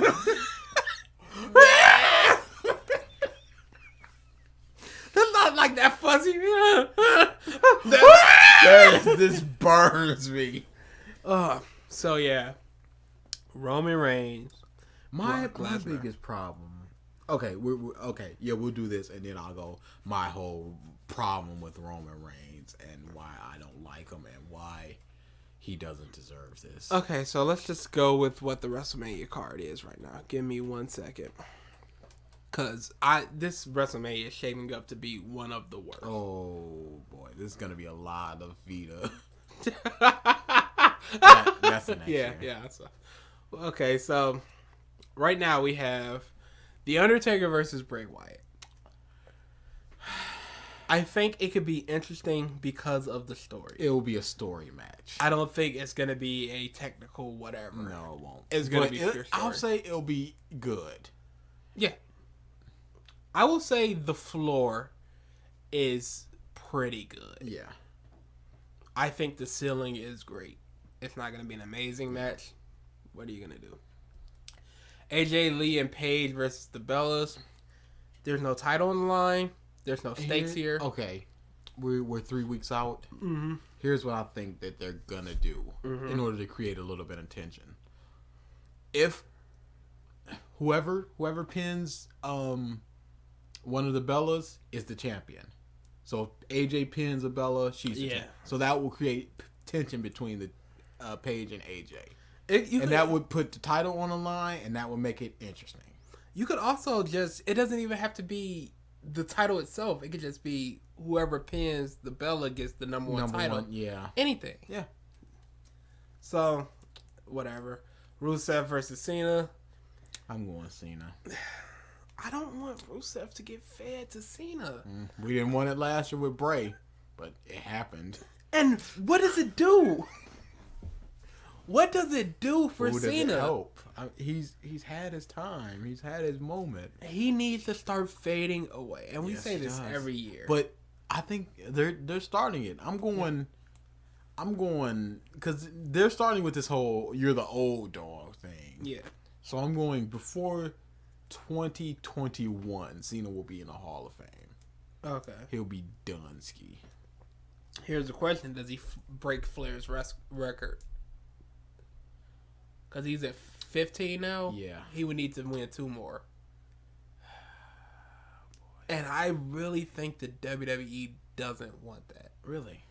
It's not like that fuzzy. This burns me. So yeah, Roman Reigns. My biggest problem. Okay, we'll do this, and then I'll go my whole problem with Roman Reigns and why I don't like him and why he doesn't deserve this. Okay, so let's just go with what the WrestleMania card is right now. Give me 1 second. Because this WrestleMania is shaping up to be one of the worst. Oh, boy. This is going to be a lot of Vita. That's the next year. Yeah. Okay, so right now we have The Undertaker versus Bray Wyatt. I think it could be interesting because of the story. It will be a story match. I don't think it's going to be a technical whatever. No, it won't. It's going to be pure story. I'll say it'll be good. Yeah. I will say the floor is pretty good. Yeah. I think the ceiling is great. It's not going to be an amazing match. What are you going to do? AJ Lee and Paige versus the Bellas. There's no title on the line. There's no stakes here. Okay. We're 3 weeks out. Mm-hmm. Here's what I think that they're going to do in order to create a little bit of tension. If whoever pins one of the Bellas is the champion. So if AJ pins Abella, she's the Yeah. champ. So that will create tension between the Paige and AJ. And that would put the title on the line, and that would make it interesting. You could also just, it doesn't even have to be the title itself. It could just be whoever pins the Bella gets the number one title. Yeah. Anything. Yeah. So, whatever. Rusev versus Cena. I'm going Cena. I don't want Rusev to get fed to Cena. We didn't want it last year with Bray, but it happened. And what does it do? What does it do for Cena? Does it help? He's had his time. He's had his moment. He needs to start fading away. And we say this every year. But I think they're starting it. I'm going because they're starting with this whole "you're the old dog" thing. Yeah. So I'm going before 2021. Cena will be in the Hall of Fame. Okay. He'll be done ski. Here's the question: does he break Flair's record? Because he's at 15 now. Yeah. He would need to win 2 more. And I really think the WWE doesn't want that. Really?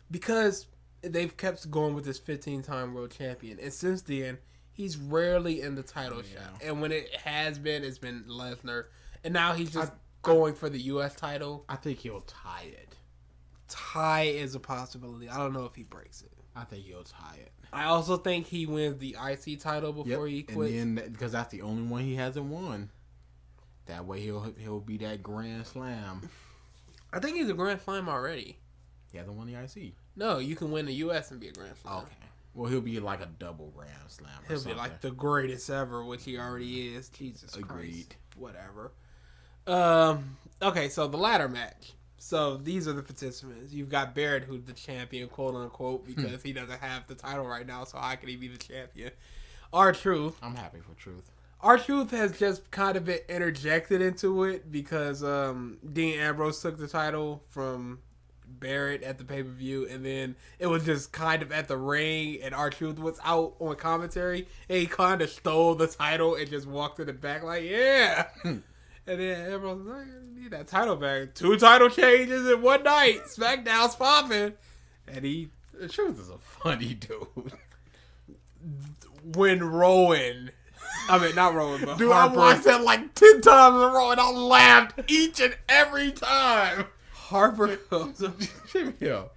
Because they've kept going with this 15-time world champion. And since then, he's rarely in the title shot. And when it has been, it's been Lesnar. And now he's just going for the U.S. title. I think he'll tie it. Tie is a possibility. I don't know if he breaks it. I think he'll tie it. I also think he wins the IC title before he quits. And then, because that's the only one he hasn't won. That way he'll be that Grand Slam. I think he's a Grand Slam already. He hasn't won the IC. No, you can win the U.S. and be a Grand Slam. Okay. Well, he'll be like a double Grand Slam. He'll be like the greatest ever, which he already is. Jesus Agreed. Christ. Whatever. Okay, so the ladder match. So these are the participants. You've got Barrett, who's the champion, quote unquote, because he doesn't have the title right now. So how can he be the champion? R-Truth. I'm happy for Truth. R-Truth has just kind of been interjected into it because Dean Ambrose took the title from Barrett at the pay-per-view, and then it was just kind of at the ring, and R-Truth was out on commentary, and he kind of stole the title and just walked in the back like, yeah. And then Ambrose was like, I need that title back. 2 title changes in one night. SmackDown's popping. And the Truth is a funny dude. When Rowan... I mean, not Rowan, but dude, Harper. I watched that like 10 times in a row, and I laughed each and every time. Harper comes up. Yo,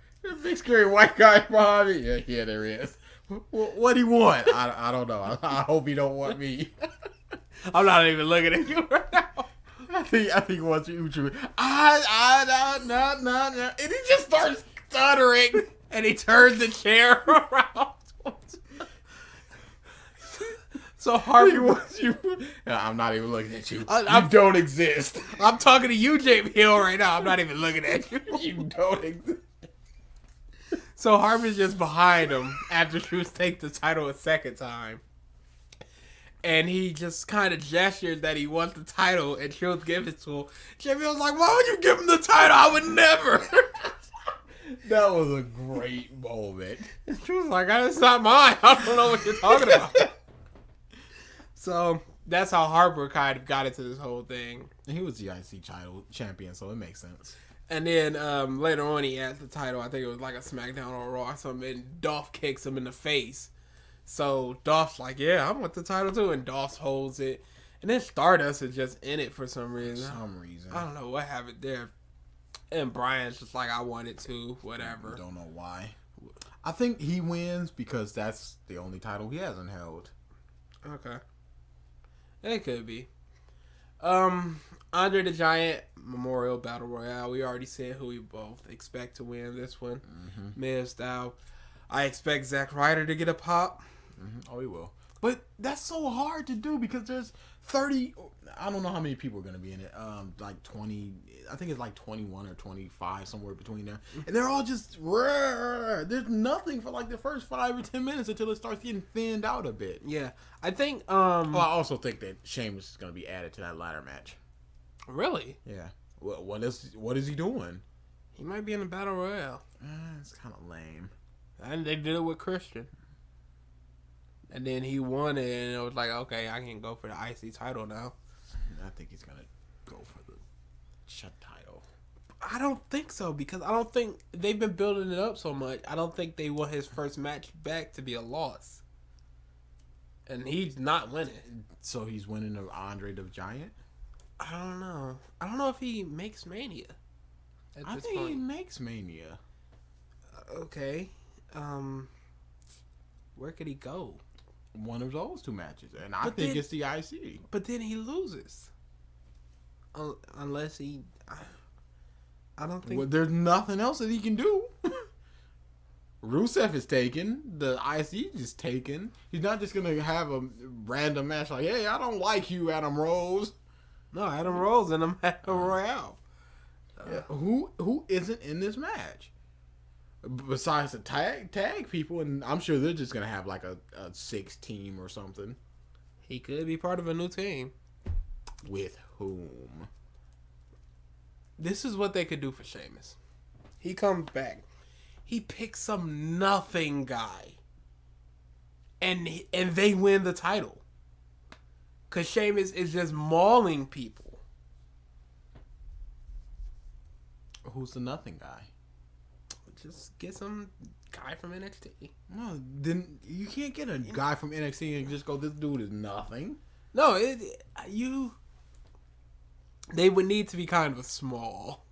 big scary white guy behind me. Yeah, there he is. What do he want? I don't know. I hope he don't want me. I'm not even looking at you right now. I think he wants you. No. And he just starts stuttering. And he turns the chair around. So Harper wants you. I'm not even looking at you. You don't exist. I'm talking to you, James Hill, right now. I'm not even looking at you. You don't exist. So Harper's just behind him after Truth takes the title a second time. And he just kind of gestured that he wants the title, and Truth gives it to him. James Hill's like, why would you give him the title? I would never. That was a great moment. And Truth's like, it's not mine. I don't know what you're talking about. So that's how Harper kind of got into this whole thing. And he was the IC title champion, so it makes sense. And then later on, he has the title. I think it was like a SmackDown or Raw or something. And Dolph kicks him in the face. So Dolph's like, yeah, I want the title too. And Dolph holds it. And then Stardust is just in it for some reason. I don't know what happened there. And Bryan's just like, I want it too. Whatever. Don't know why. I think he wins because that's the only title he hasn't held. Okay. It could be. Andre the Giant Memorial Battle Royale. We already said who we both expect to win this one. Miz style. I expect Zack Ryder to get a pop. Oh, he will. But that's so hard to do because there's 30. I don't know how many people are going to be in it. Like 20. I think it's like 21 or 25, somewhere between there. And they're all just rare. There's nothing for like the first 5 or 10 minutes until it starts getting thinned out a bit. Yeah. I think. I also think that Sheamus is going to be added to that ladder match. Really? Yeah. What is he doing? He might be in a Battle Royale. It's kind of lame. And they did it with Christian. And then he won it, and it was like, okay, I can go for the IC title now. I think he's going to go for the shut title. I don't think so because I don't think they've been building it up so much. I don't think they want his first match back to be a loss, and he's not winning. So he's winning of Andre the Giant. I don't know. I don't know if he makes Mania. I think he makes Mania. Okay. Where could he go? One of those two matches, and I think it's the IC. But then he loses, unless he. I don't think there's nothing else that he can do. Rusev is taken. The IC is taken. He's not just gonna have a random match like, "Hey, I don't like you, Adam Rose." No, Adam Rose and a Royale. Who isn't in this match? Besides the tag people, and I'm sure they're just gonna have like a 6 team or something. He could be part of a new team. With whom? This is what they could do for Sheamus. He comes back. He picks some nothing guy. And they win the title. Because Sheamus is just mauling people. Who's the nothing guy? Just get some guy from NXT. No, then you can't get a guy from NXT and just go, this dude is nothing. No, they would need to be kind of small.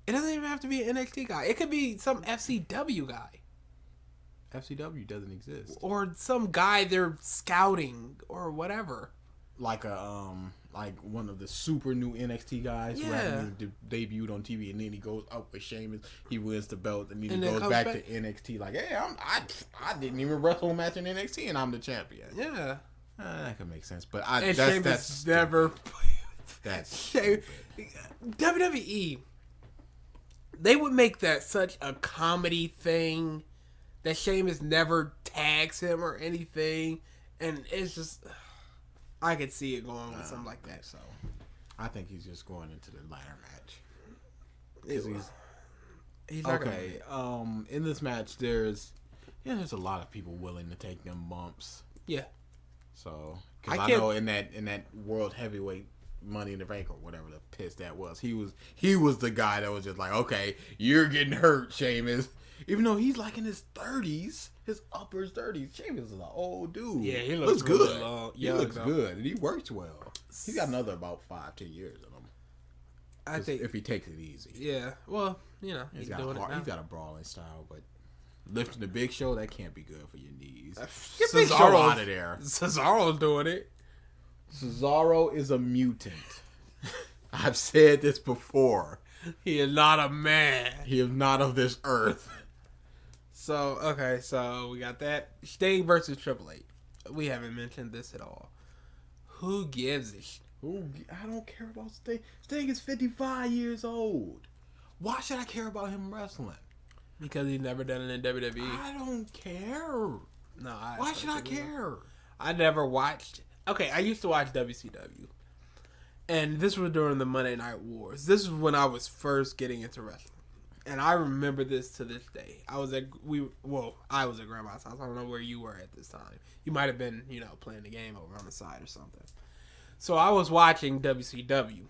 It doesn't even have to be an NXT guy. It could be some FCW guy. FCW doesn't exist. Or some guy they're scouting or whatever. Like like one of the super new NXT guys who hadn't debuted on TV, and then he goes up with Sheamus. He wins the belt, and then he goes back to NXT. Like, hey, I didn't even wrestle a match in NXT, and I'm the champion. Yeah, that could make sense. But that's never. That's stupid. WWE. They would make that such a comedy thing that Sheamus never tags him or anything, and it's just. I could see it going with something like that. So, I think he's just going into the ladder match. He's okay. In this match, there's a lot of people willing to take them bumps. Yeah. So, because I know in that World Heavyweight Money in the Bank or whatever the piss that was, he was the guy that was just like, okay, you're getting hurt, Sheamus. Even though he's like in his 30s, his upper 30s. Sheamus is an old dude. Yeah, he looks good. He looks good, and he works well. He's got another about 5-10 years in him. I think if he takes it easy. Yeah, well, he's doing it now. He's got a brawling style, but lifting the Big Show, that can't be good for your knees. Get Big Show out of there. Cesaro's doing it. Cesaro is a mutant. I've said this before. He is not a man. He is not of this earth. So we got that. Sting versus Triple H. We haven't mentioned this at all. Who gives a shit? I don't care about Sting. Sting is 55 years old. Why should I care about him wrestling? Because he's never done it in WWE. I don't care. No, why should I care? I never watched. Okay, I used to watch WCW. And this was during the Monday Night Wars. This is when I was first getting into wrestling. And I remember this to this day. I was at grandma's house. I don't know where you were at this time. You might have been, playing the game over on the side or something. So I was watching WCW.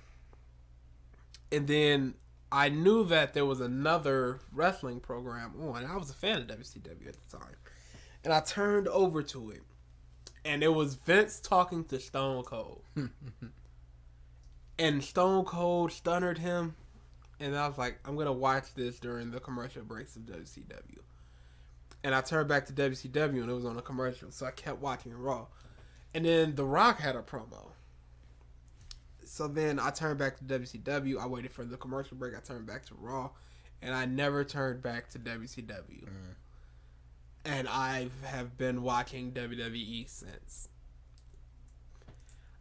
And then I knew that there was another wrestling program on. I was a fan of WCW at the time. And I turned over to it. And it was Vince talking to Stone Cold. And Stone Cold stunned him. And I was like, I'm going to watch this during the commercial breaks of WCW. And I turned back to WCW and it was on a commercial. So I kept watching Raw. And then The Rock had a promo. So then I turned back to WCW. I waited for the commercial break. I turned back to Raw. And I never turned back to WCW. And I have been watching WWE since.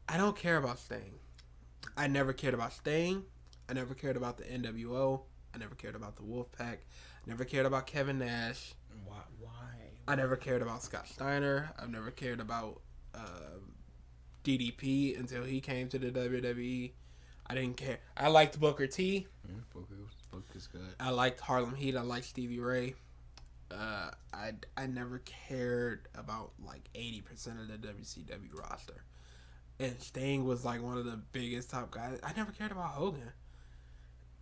I don't care about Sting. I never cared about Sting. I never cared about the NWO. I never cared about the Wolfpack. I never cared about Kevin Nash. Why? I never cared about Scott Steiner. I've never cared about DDP until he came to the WWE. I didn't care. I liked Booker T. Booker's good. I liked Harlem Heat. I liked Stevie Ray. I never cared about like 80% of the WCW roster. And Sting was like one of the biggest top guys. I never cared about Hogan.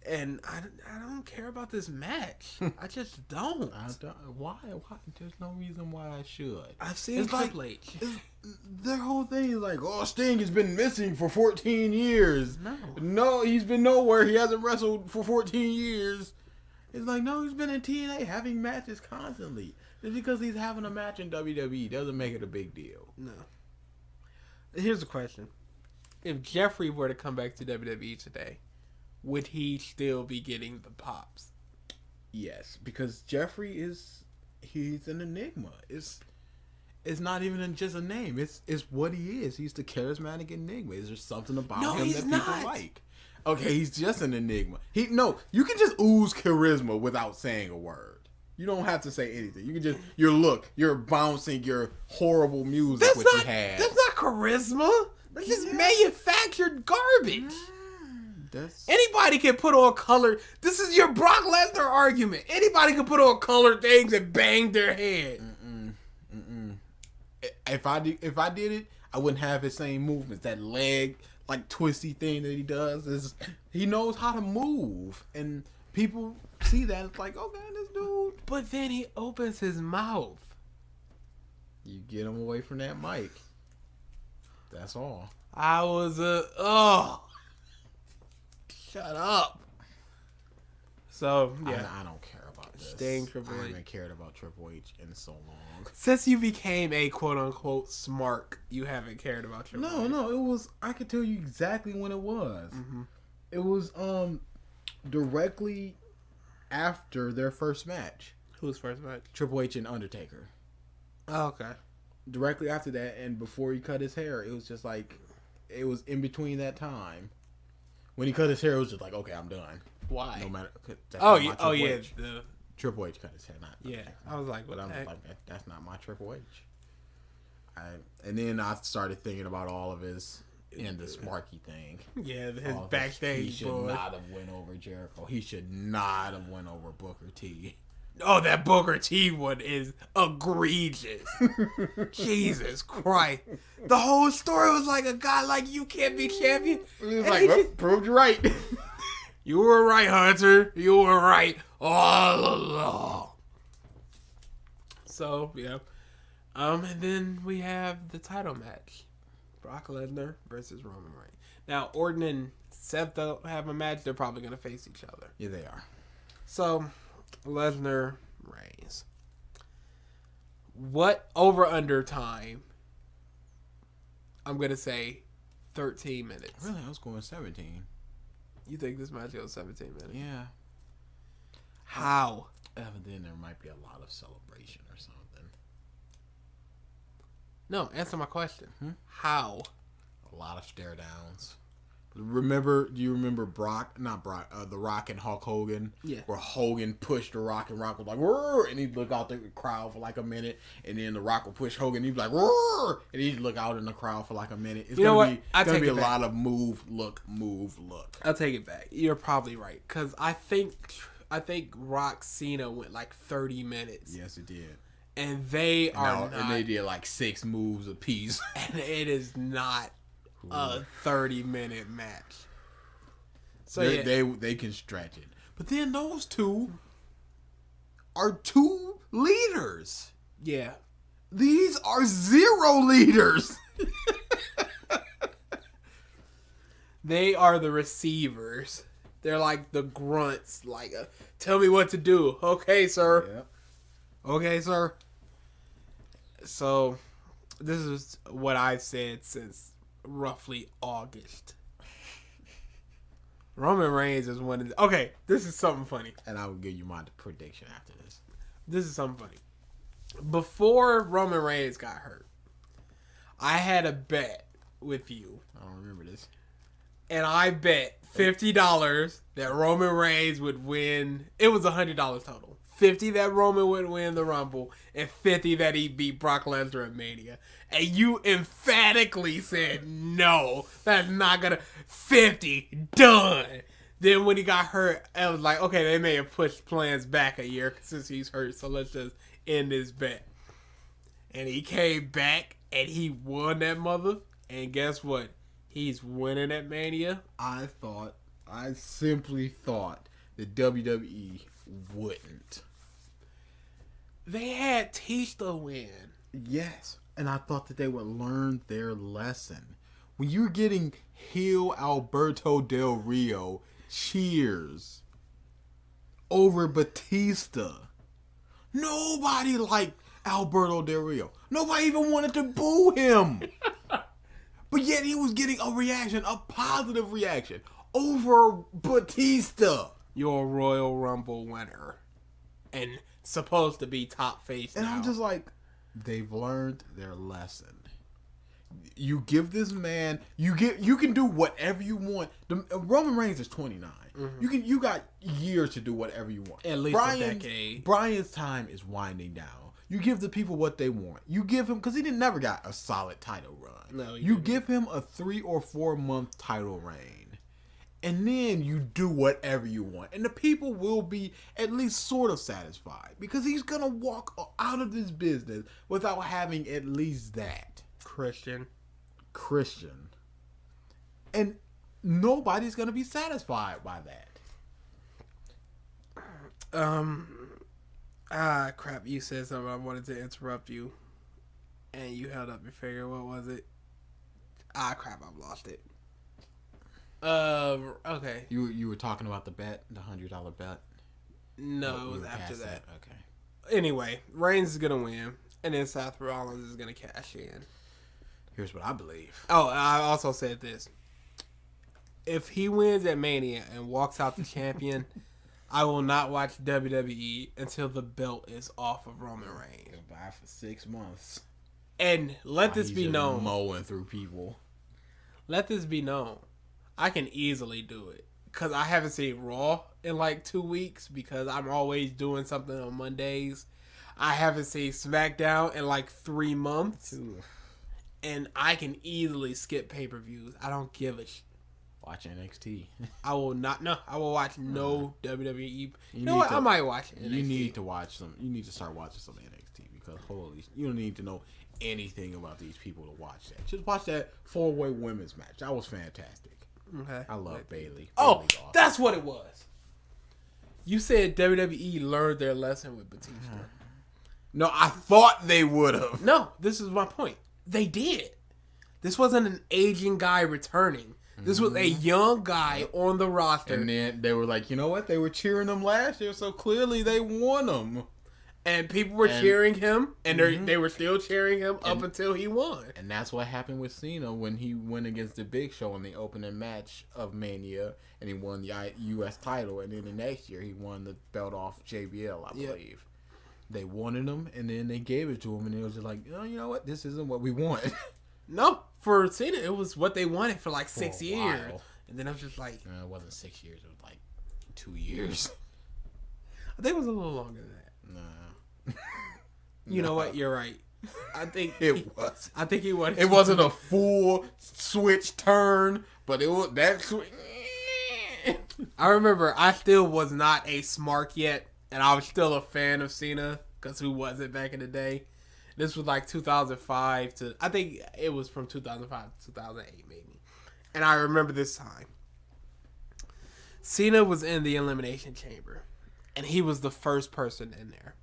And I don't care about this match. I just don't. Why? There's no reason why I should. I've seen Triple H. Their whole thing is like, oh, Sting has been missing for 14 years. No, he's been nowhere. He hasn't wrestled for 14 years. It's like, no, he's been in TNA having matches constantly. Just because he's having a match in WWE doesn't make it a big deal. No. Here's the question. If Jeffrey were to come back to WWE today, would he still be getting the pops? Yes, because Jeffrey he's an enigma. It's not even just a name. It's what he is. He's the charismatic enigma. Is there something about him that people like? Okay, he's just an enigma. You can just ooze charisma without saying a word. You don't have to say anything. You can just your bouncing, your horrible music you had. That's not charisma. That's just manufactured garbage. Anybody can put on color. This is your Brock Lesnar argument. Anybody can put on colored things and bang their head. If I did it, I wouldn't have his same movements. That leg like twisty thing that he does he knows how to move, and people see that. It's like, okay, this dude. But then he opens his mouth. You get him away from that mic. That's all. Shut up. So, yeah. I don't care about this. Staying Triple H. I haven't cared about Triple H in so long. Since you became a quote-unquote smart, you haven't cared about Triple H. No, it was... I could tell you exactly when it was. Mm-hmm. It was directly after their first match. Whose first match? Triple H and Undertaker. Oh, okay. Directly after that, and before he cut his hair, it was just like... It was in between that time. When he cut his hair, it was just like, okay, I'm done. Why? No matter. Yeah. Triple H cut his hair, not. Yeah, I was like, but I was like, that's not my Triple H. And then I started thinking about all of his the Smarky thing. Yeah, his backstage. He should not have went over Jericho. He should not have went over Booker T. Oh, that Booker T one is egregious. Jesus Christ. The whole story was like a guy like you can't be champion. He was like, well, proved you right. You were right, Hunter. You were right all along. So, yeah. And then we have the title match. Brock Lesnar versus Roman Reigns. Now, Orton and Seth don't have a match. They're probably going to face each other. Yeah, they are. So... Lesnar, Reigns. What over-under time? I'm going to say 13 minutes. Really? I was going 17. You think this match goes 17 minutes? Yeah. How? But then there might be a lot of celebration or something. No, answer my question. How? A lot of stare downs. Do you remember The Rock and Hulk Hogan? Yeah. Where Hogan pushed The Rock and Rock was like, "Roar!" And he'd look out the crowd for like a minute, and then The Rock would push Hogan, and he'd be like, "Roar!" And he'd look out in the crowd for like a minute. It's gonna be a lot of move, look. I'll take it back. You're probably right. Because I think Rock Cena went like 30 minutes. Yes, it did. And they and they did like 6 moves apiece. And it is not a 30-minute match. So they can stretch it. But then those two are 2 leaders. Yeah. These are 0 leaders. They are the receivers. They're like the grunts. Like, tell me what to do. Okay, sir. Yep. Okay, sir. So, this is what I've said since roughly August. Roman Reigns is one of the... Okay, this is something funny. And I will give you my prediction after this. This is something funny. Before Roman Reigns got hurt, I had a bet with you. I don't remember this. And I bet $50 that Roman Reigns would win. It was $100 total. $50 that Roman would win the Rumble, and $50 that he'd beat Brock Lesnar at Mania. And you emphatically said, no, that's not gonna... 50, done. Then when he got hurt, I was like, okay, they may have pushed plans back a year since he's hurt, so let's just end this bet. And he came back, and he won that mother. And guess what? He's winning at Mania. I I simply thought that WWE wouldn't. They had Batista win. Yes. And I thought that they would learn their lesson. When you're getting heel Alberto Del Rio cheers over Batista, nobody liked Alberto Del Rio. Nobody even wanted to boo him. But yet he was getting a reaction, a positive reaction, over Batista. You're a Royal Rumble winner. And supposed to be top face And now. I'm just like, they've learned their lesson. You give this man, you can do whatever you want. Roman Reigns is 29. Mm-hmm. You got years to do whatever you want. At least a decade. Brian's time is winding down. You give the people what they want. You give him, because he never got a solid title run. No, you give him a 3 or 4 month title reign, and then you do whatever you want, and the people will be at least sort of satisfied, because he's gonna walk out of this business without having at least that. Christian. And nobody's gonna be satisfied by that. Crap, you said something. I wanted to interrupt you. And you held up your finger. What was it? Crap, I've lost it. Okay. You were talking about the bet, the $100 bet? No, it was after that. Okay. Anyway, Reigns is gonna win, and then Seth Rollins is gonna cash in. Here's what I believe. Oh, I also said this. If he wins at Mania and walks out the champion, I will not watch WWE until the belt is off of Roman Reigns. He'll buy for 6 months. And let this be known. Mowing through people. Let this be known. I can easily do it. Because I haven't seen Raw in like 2 weeks because I'm always doing something on Mondays. I haven't seen SmackDown in like 3 months. Ooh. And I can easily skip pay-per-views. I don't give a shit. Watch NXT. I will not. No, I will watch no WWE. You know what? I might watch NXT. You need to watch some. You need to start watching some NXT because you don't need to know anything about these people to watch that. Just watch that 4-way women's match. That was fantastic. Okay. I love Bayley. Oh, that's what it was. You said WWE learned their lesson with Batista. No, I thought they would have. No, this is my point. They did. This wasn't an aging guy returning. This was a young guy on the roster. And then they were like, you know what? They were cheering him last year, so clearly they won him. And people were cheering him, and they were still cheering him up until he won. And that's what happened with Cena when he went against the Big Show in the opening match of Mania, and he won the U.S. title. And then the next year, he won the belt off JBL, I believe. They wanted him, and then they gave it to him, and it was just like, oh, you know what? This isn't what we want. No, for Cena, it was what they wanted for like 6 years. And then I was just like... it wasn't 6 years. It was like 2 years. I think it was a little longer than that. Nah. You know what? You're right. I think it was. I think he wanted... It wasn't a full switch turn, but it was that switch... I remember I still was not a smart yet, and I was still a fan of Cena, because who wasn't back in the day? This was like 2005 to... I think it was from 2005 to 2008, maybe. And I remember this time. Cena was in the Elimination Chamber, and he was the first person in there.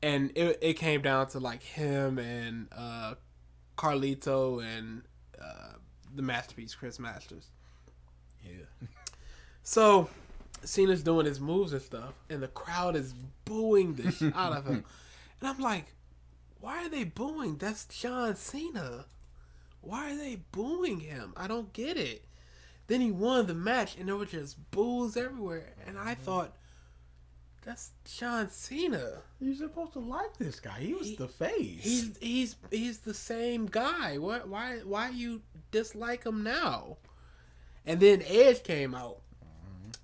And it came down to like him and Carlito and the Masterpiece, Chris Masters. Yeah. So, Cena's doing his moves and stuff, and the crowd is booing the shit out of him. And I'm like, why are they booing? That's John Cena. Why are they booing him? I don't get it. Then he won the match, and there were just boos everywhere. And I thought, that's John Cena. You're supposed to like this guy. He was the face. He's the same guy. Why you dislike him now? And then Edge came out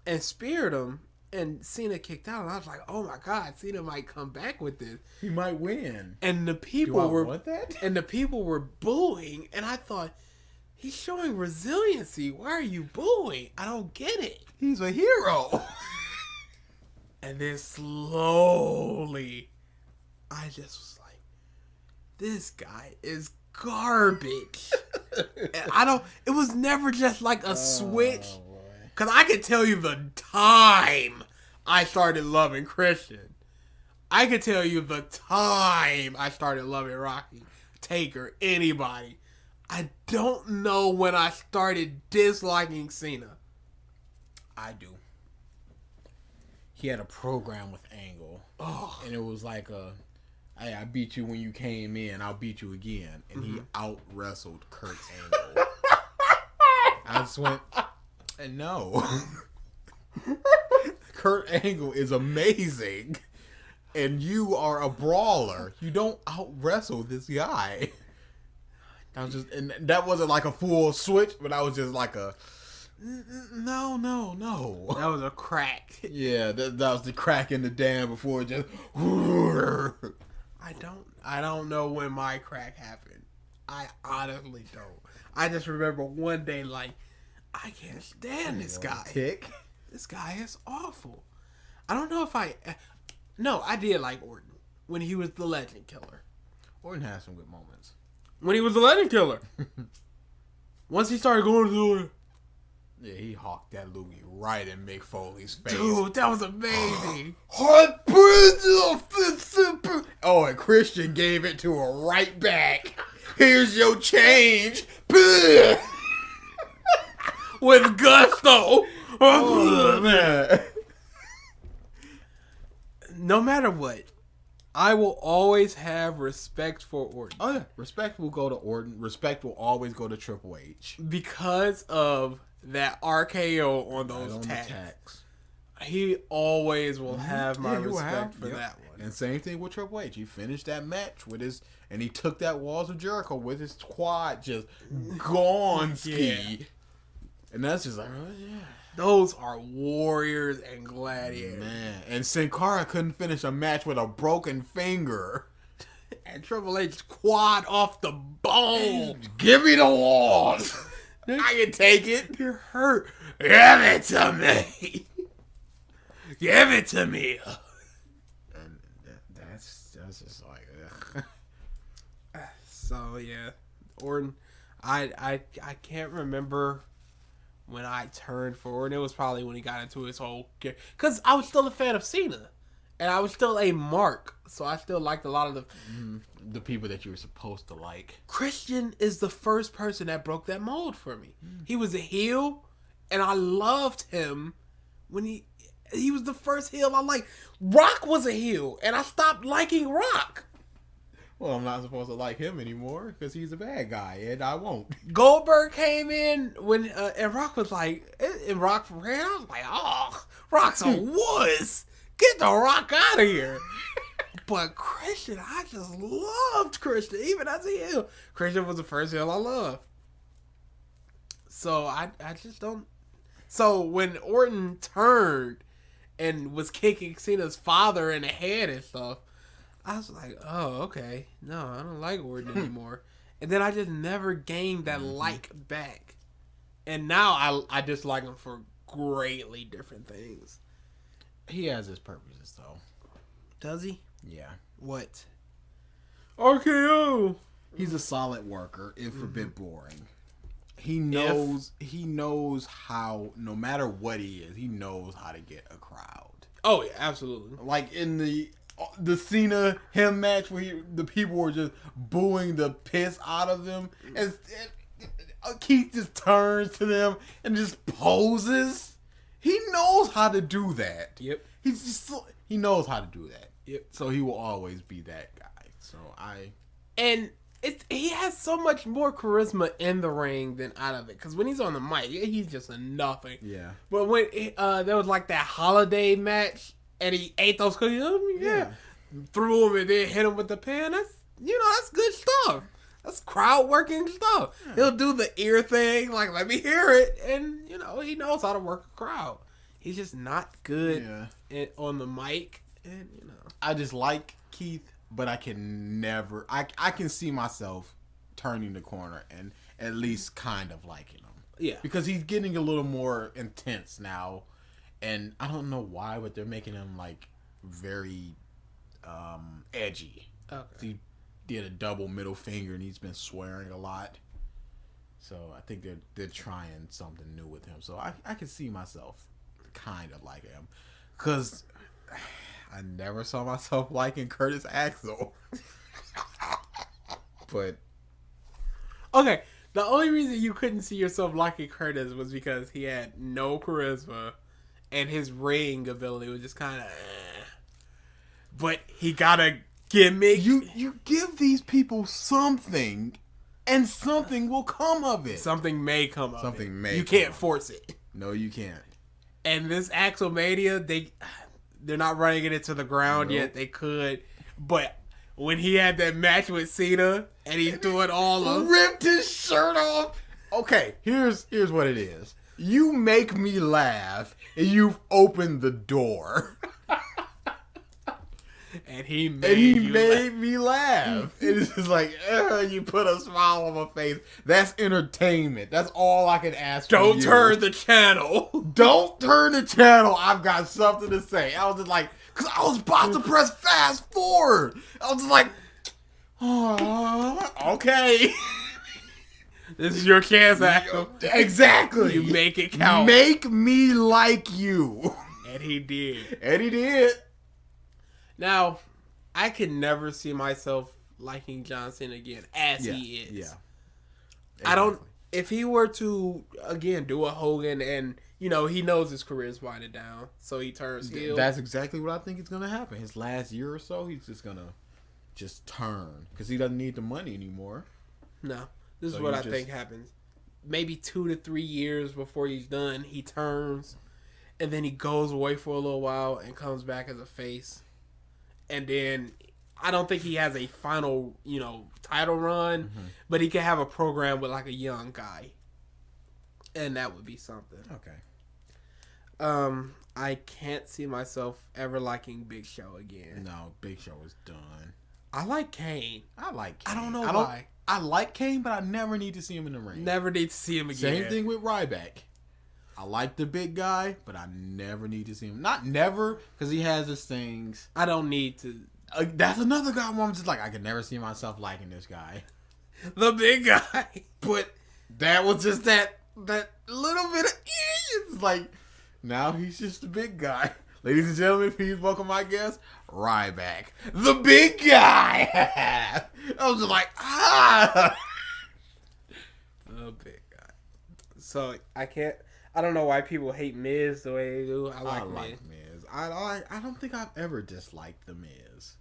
and speared him, and Cena kicked out. And I was like, oh my God, Cena might come back with this. He might win. And the people were booing, and I thought, he's showing resiliency. Why are you booing? I don't get it. He's a hero. And then slowly, I just was like, this guy is garbage. And it was never just like a switch. Because I can tell you the time I started loving Christian. I can tell you the time I started loving Rocky, Taker, anybody. I don't know when I started disliking Cena. I do. He had a program with Angle. Oh. And it was like hey, I beat you when you came in, I'll beat you again. And he out-wrestled Kurt Angle. I just went, no. Kurt Angle is amazing. And you are a brawler. You don't out-wrestle this guy. I was just, and that wasn't like a full switch, but I was just like a, no. That was a crack. Yeah, that was the crack in the dam before it just. I don't know when my crack happened. I honestly don't. I just remember one day like, I can't stand this guy. Tick. This guy is awful. I don't know if No, I did like Orton when he was the Legend Killer. Orton has some good moments. When he was the Legend Killer. Once he started going through it. Yeah, he hawked that loogie right in Mick Foley's face. Dude, that was amazing. Oh, and Christian gave it to her right back. Here's your change. With gusto. Oh, man. No matter what, I will always have respect for Orton. Oh, yeah. Respect will go to Orton. Respect will always go to Triple H. Because of that RKO on those tags. He always will have my respect for that one. And same thing with Triple H. He finished that match with his, and he took that Walls of Jericho with his quad just gone ski. Yeah. And that's just like, oh yeah. Those are warriors and gladiators. Man. And Sin Cara couldn't finish a match with a broken finger. And Triple H quad off the bone. Give me the walls. I can take it. You're hurt. Give it to me. Give it to me. And that's just like, ugh. So yeah, Orton. I can't remember when I turned for Orton. It was probably when he got into his whole, because I was still a fan of Cena, and I was still a mark. So I still liked a lot of the people that you were supposed to like. Christian is the first person that broke that mold for me. He was a heel, and I loved him when he was the first heel I liked. Rock was a heel, and I stopped liking Rock. Well, I'm not supposed to like him anymore because he's a bad guy, and I won't. Goldberg came in when and Rock was like, and Rock from here, I was like, oh, Rock's a wuss. Get the Rock out of here. But Christian, I just loved Christian, even as a heel. Christian was the first heel I loved. So I just don't. So when Orton turned and was kicking Cena's father in the head and stuff, I was like, oh, okay. No, I don't like Orton anymore. And then I just never gained that like back. And now I dislike him for greatly different things. He has his purposes, though. Does he? Yeah. What? RKO. He's a solid worker, if a bit boring. He knows how, no matter what he is, he knows how to get a crowd. Oh, yeah, absolutely. Like in the Cena him match where the people were just booing the piss out of them, and Keith just turns to them and just poses. He knows how to do that. Yep. He knows how to do that. Yep. So he will always be that guy. And he has so much more charisma in the ring than out of it. Because when he's on the mic, he's just a nothing. Yeah. But when there was like that holiday match, and he ate those cookies, threw him and then hit him with the pen. That's good stuff. That's crowd working stuff. Yeah. He'll do the ear thing, like let me hear it, and he knows how to work a crowd. He's just not good on the mic, and I just like Keith, but I can never. I can see myself turning the corner and at least kind of liking him. Yeah, because he's getting a little more intense now, and I don't know why, but they're making him like very edgy. Okay. He did a double middle finger, and he's been swearing a lot. So I think they're trying something new with him. So I can see myself kind of like him, because I never saw myself liking Curtis Axel. But okay, the only reason you couldn't see yourself liking Curtis was because he had no charisma, and his ring ability was just kind of. But he got a gimmick. You give these people something, and something will come of it. Something may come of it. Something may. You can't force it. No, you can't. And this Axelmania, they're not running it into the ground yet. They could, but when he had that match with Cena and he threw it all up, ripped his shirt off. Okay, here's what it is. You make me laugh, and you've opened the door. And he made me laugh. It's just like, you put a smile on my face. That's entertainment. That's all I can ask for you. Don't turn the channel. Don't turn the channel. I've got something to say. I was just like, because I was about to press fast forward. I was just like, oh, okay. This is your chance, Axel. Exactly. You make it count. Make me like you. And he did. And he did. Now, I could never see myself liking John Cena again as he is. Yeah. Exactly. I don't. If he were to again do a Hogan, and he knows his career is winding down, so he turns heel. That's exactly what I think is gonna happen. His last year or so, he's just gonna turn because he doesn't need the money anymore. No, this is what I think happens. Maybe 2 to 3 years before he's done, he turns, and then he goes away for a little while and comes back as a face. And then I don't think he has a final, title run, but he can have a program with like a young guy, and that would be something. Okay. I can't see myself ever liking Big Show again. No, Big Show is done. I like Kane. I like Kane. I don't know why. I like Kane, but I never need to see him in the ring. Never need to see him again. Same thing with Ryback. I like the big guy, but I never need to see him. Not never, because he has his things. I don't need to. That's another guy where I'm just like, I could never see myself liking this guy. The big guy. But that was just that little bit of... It's like, now he's just the big guy. Ladies and gentlemen, please welcome my guest, Ryback. The big guy! I was just like, The big guy. So, I don't know why people hate Miz the way they do. I like Miz. I don't think I've ever disliked the Miz.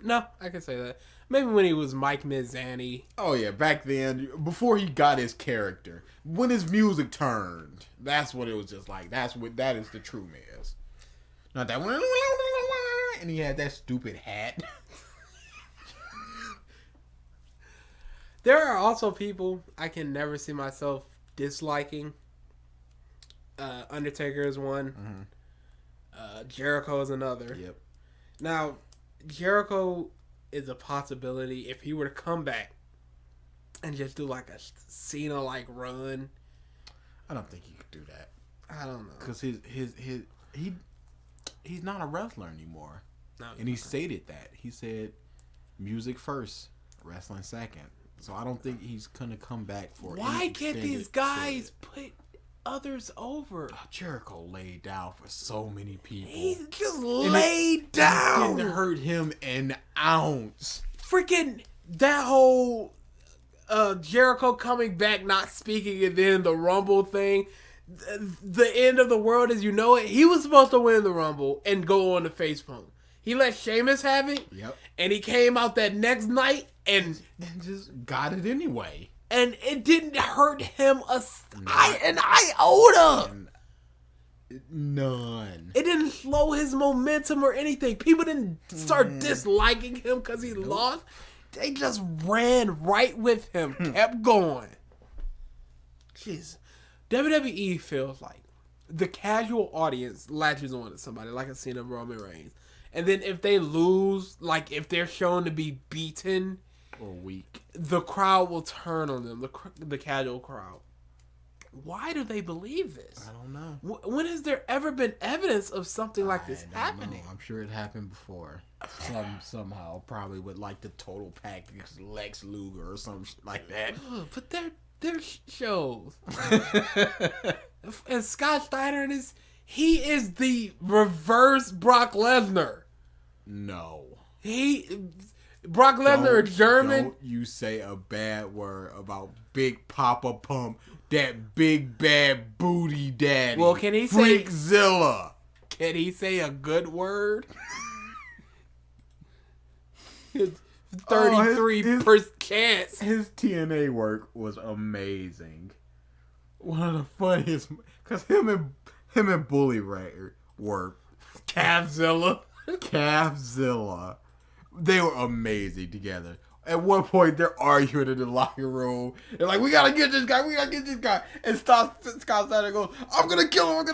No, I can say that. Maybe when he was Mike Mizani. Oh yeah, back then, before he got his character, when his music turned, that's what it was just like. That is the true Miz. Not that one, and he had that stupid hat. There are also people I can never see myself disliking. Undertaker is one. Jericho is another. Yep. Now, Jericho is a possibility if he were to come back and just do like a Cena-like run. I don't think he could do that. I don't know. Because he's not a wrestler anymore. No, and he stated that. He said, music first, wrestling second. So I don't think he's going to come back for Why can't these guys put others over? Jericho laid down for so many people. He just laid down. It didn't hurt him an ounce. Freaking that whole Jericho coming back, not speaking, and then the Rumble thing. The end of the world as you know it. He was supposed to win the Rumble and go on the face pump. He let Sheamus have it. Yep. And he came out that next night and just got it anyway. And it didn't hurt him an iota. None. It didn't slow his momentum or anything. People didn't start disliking him because he lost. They just ran right with him. Kept going. Jeez. WWE feels like the casual audience latches on to somebody like a Cena, Roman Reigns. And then if they lose, like if they're shown to be beaten or weak, the crowd will turn on them, the casual crowd. Why do they believe this? I don't know. When has there ever been evidence of something like this happening? I'm sure it happened before. Somehow, probably with like the total package, Lex Luger or some shit like that. But they're shows. And Scott Steiner he is the reverse Brock Lesnar. No. Brock Lesnar is German. Don't you say a bad word about Big Papa Pump, that big bad booty daddy. Well, can he Freakzilla? Can he say a good word? 33% chance. His TNA work was amazing. One of the funniest, because him and Bully Ray were Calfzilla. They were amazing together. At one point, they're arguing in the locker room. They're like, we gotta get this guy. And Scott Steiner goes, I'm gonna kill him.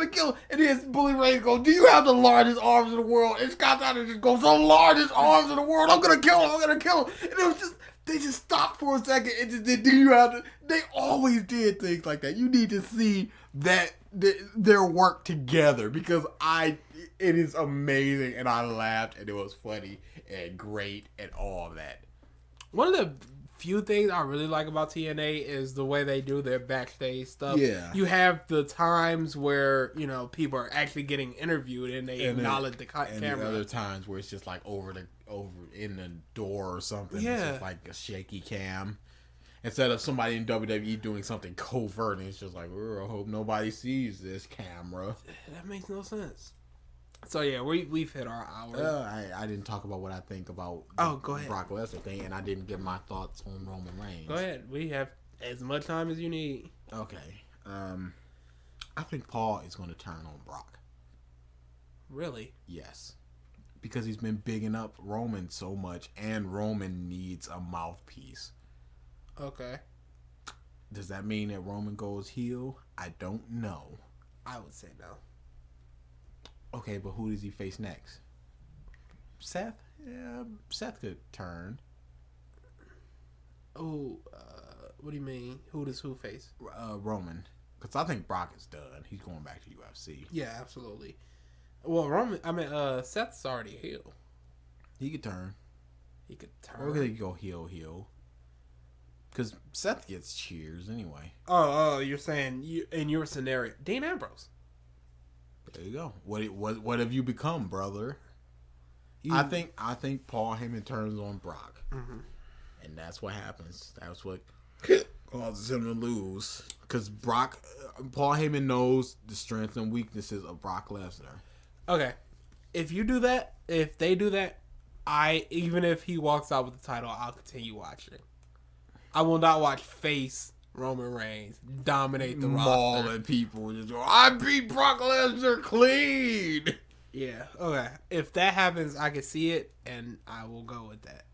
And then Bully Ray goes, do you have the largest arms in the world? And Scott Steiner just goes, the largest arms in the world. I'm gonna kill him. And it was just, they just stopped for a second and just did, do you have to? They always did things like that. You need to see that their work together, because it is amazing, and I laughed, and it was funny and great and all that. One of the few things I really like about TNA is the way they do their backstage stuff. Yeah. You have the times where, people are actually getting interviewed and they acknowledge the camera. And the other times where it's just like over in the door or something. Yeah. It's just like a shaky cam. Instead of somebody in WWE doing something covert, and it's just like, I hope nobody sees this camera. That makes no sense. So yeah, we've hit our hour. I didn't talk about what I think about go ahead. Brock Lesnar thing, and I didn't give my thoughts on Roman Reigns. Go ahead. We have as much time as you need. Okay. I think Paul is going to turn on Brock. Really? Yes. Because he's been bigging up Roman so much, and Roman needs a mouthpiece. Okay. Does that mean that Roman goes heel? I don't know. I would say no. Okay, but who does he face next? Seth? Yeah, Seth could turn. Oh, what do you mean? Who does who face? Roman. Because I think Brock is done. He's going back to UFC. Yeah, absolutely. Well, Seth's already heel. He could turn. Or he could go heel. Because Seth gets cheers anyway. Oh, you're saying in your scenario, Dean Ambrose. There you go. What have you become, brother? I think Paul Heyman turns on Brock, and that's what happens. That's what causes him to lose, because Paul Heyman knows the strengths and weaknesses of Brock Lesnar. Okay, if they do that, even if he walks out with the title, I'll continue watching. I will not watch face Roman Reigns dominate the roster. Mauling people. Just go, I beat Brock Lesnar clean. Yeah. Okay. If that happens, I can see it, and I will go with that.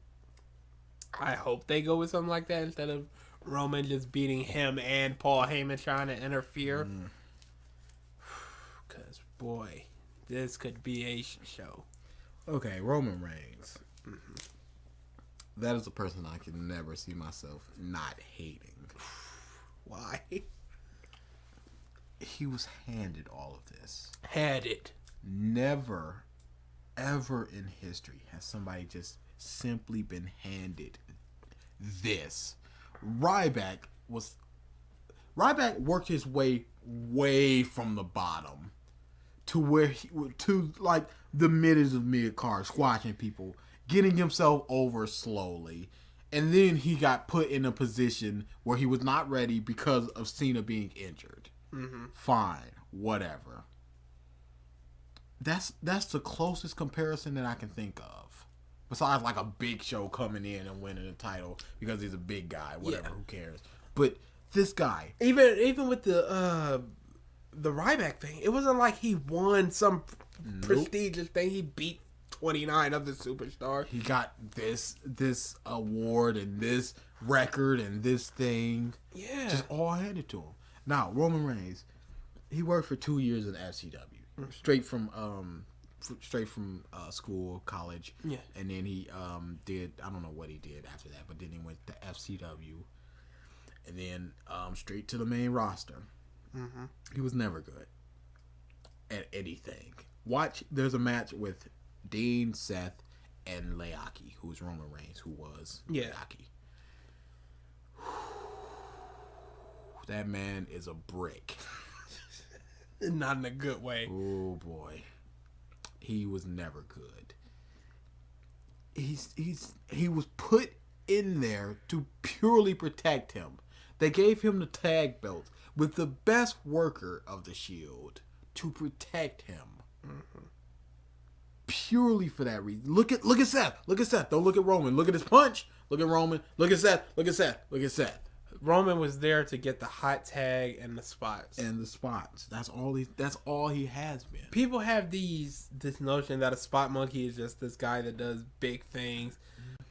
I hope they go with something like that instead of Roman just beating him and Paul Heyman trying to interfere. Because, boy, this could be a show. Okay, Roman Reigns. That is a person I can never see myself not hating. Why? He was handed all of this. Had it. Never, ever in history has somebody just simply been handed this. Ryback worked his way from the bottom to like the middies of mid-card, squashing people, getting himself over slowly. And then he got put in a position where he was not ready because of Cena being injured. Fine, whatever. That's the closest comparison that I can think of. Besides like a Big Show coming in and winning the title because he's a big guy, whatever, who cares. But this guy, even with the Ryback thing, it wasn't like he won some prestigious thing. He beat 29 other superstars. He got this award and this record and this thing. Yeah. Just all handed to him. Now, Roman Reigns, he worked for 2 years in FCW. Straight from school, college. Yeah. And then he did, I don't know what he did after that, but then he went to FCW. And then straight to the main roster. Mm-hmm. He was never good at anything. There's a match with Dean, Seth, and Leaki, who's Roman Reigns, who was Leaki. That man is a brick. Not in a good way. Oh boy, he was never good. He was put in there to purely protect him. They gave him the tag belts with the best worker of the Shield to protect him. Mm-hmm. Purely for that reason. Look at Seth. Look at Seth. Don't look at Roman. Look at his punch. Look at Roman. Look at Seth. Look at Seth. Look at Seth. Roman was there to get the hot tag and the spots. That's all he has been. People have this notion that a spot monkey is just this guy that does big things.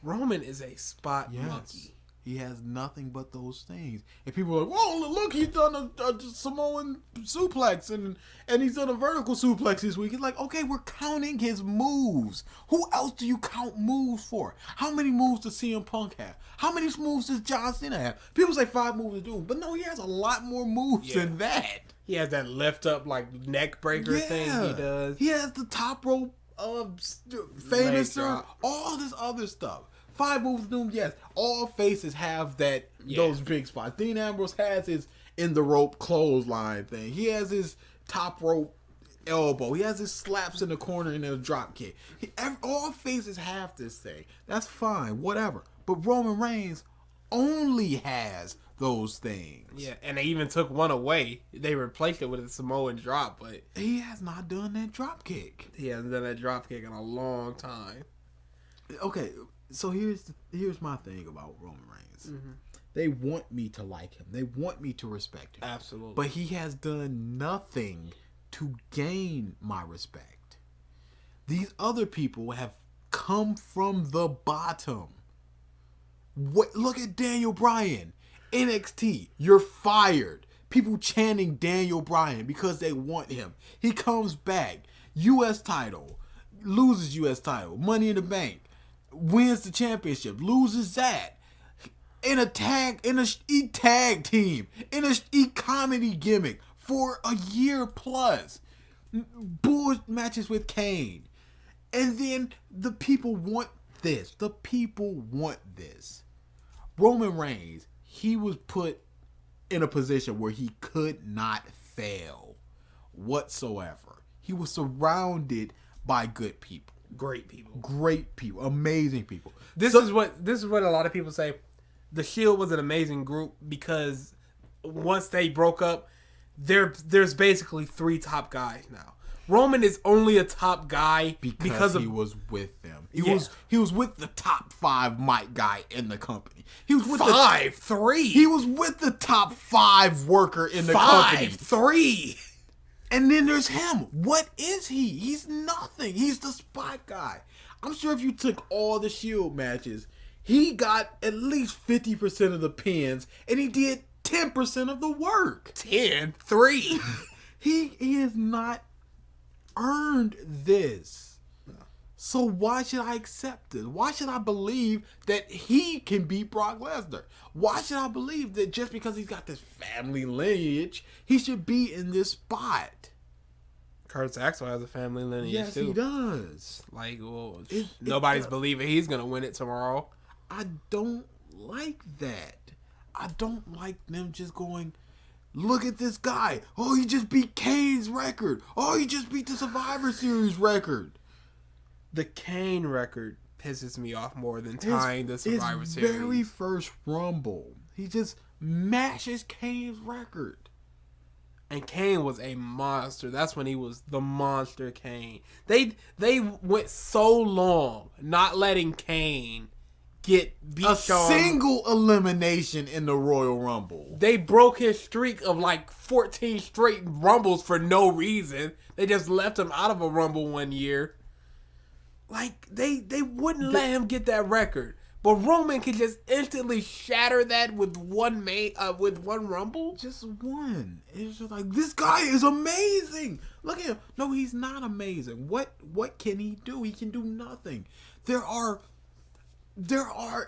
Roman is a spot monkey. He has nothing but those things. And people are like, whoa, look, he's done a Samoan suplex and he's done a vertical suplex this week. It's like, okay, we're counting his moves. Who else do you count moves for? How many moves does CM Punk have? How many moves does John Cena have? People say 5 moves to do, but no, he has a lot more moves than that. He has that lift up, like, neck breaker thing he does. He has the top rope famous, all this other stuff. 5 moves to do, yes. All faces have those big spots. Dean Ambrose has his in the rope clothesline thing. He has his top rope elbow. He has his slaps in the corner and a drop kick. All faces have this thing. That's fine, whatever. But Roman Reigns only has those things. Yeah, and they even took one away. They replaced it with a Samoan drop, but he has not done that drop kick. He hasn't done that drop kick in a long time. Okay. So here's my thing about Roman Reigns. Mm-hmm. They want me to like him. They want me to respect him. Absolutely. But he has done nothing to gain my respect. These other people have come from the bottom. Look at Daniel Bryan. NXT, you're fired. People chanting Daniel Bryan because they want him. He comes back. U.S. title. Loses U.S. title. Money in the Bank. Wins the championship, loses that in a tag team, in a comedy gimmick for a year plus, bull matches with Kane, and then the people want this. The people want this. Roman Reigns, he was put in a position where he could not fail whatsoever. He was surrounded by good people. Great people, amazing people. This is what a lot of people say. The Shield was an amazing group because once they broke up, there's basically 3 top guys now. Roman is only a top guy because he was with them. He was with the top 5 mic guy in the company. He was with 3. He was with the top 5 worker in the company. 3. And then there's him. What is he? He's nothing. He's the spot guy. I'm sure if you took all the Shield matches, he got at least 50% of the pins, and he did 10% of the work. 3. He has not earned this. So why should I accept it? Why should I believe that he can beat Brock Lesnar? Why should I believe that just because he's got this family lineage, he should be in this spot? Curtis Axel has a family lineage too. Yes, he does. Like, well, nobody's believing he's going to win it tomorrow. I don't like that. I don't like them just going, look at this guy. Oh, he just beat Kane's record. Oh, he just beat the Survivor Series record. The Kane record pisses me off more than tying the Survivor Series. His very first Rumble, he just mashes Kane's record. And Kane was a monster. That's when he was the monster Kane. They went so long not letting Kane get beat. A single elimination in the Royal Rumble. They broke his streak of like 14 straight Rumbles for no reason. They just left him out of a Rumble one year. Like, they wouldn't let him get that record. But Roman can just instantly shatter that with one Rumble? Just one. It's just like, this guy is amazing. Look at him. No, he's not amazing. What can he do? He can do nothing. There are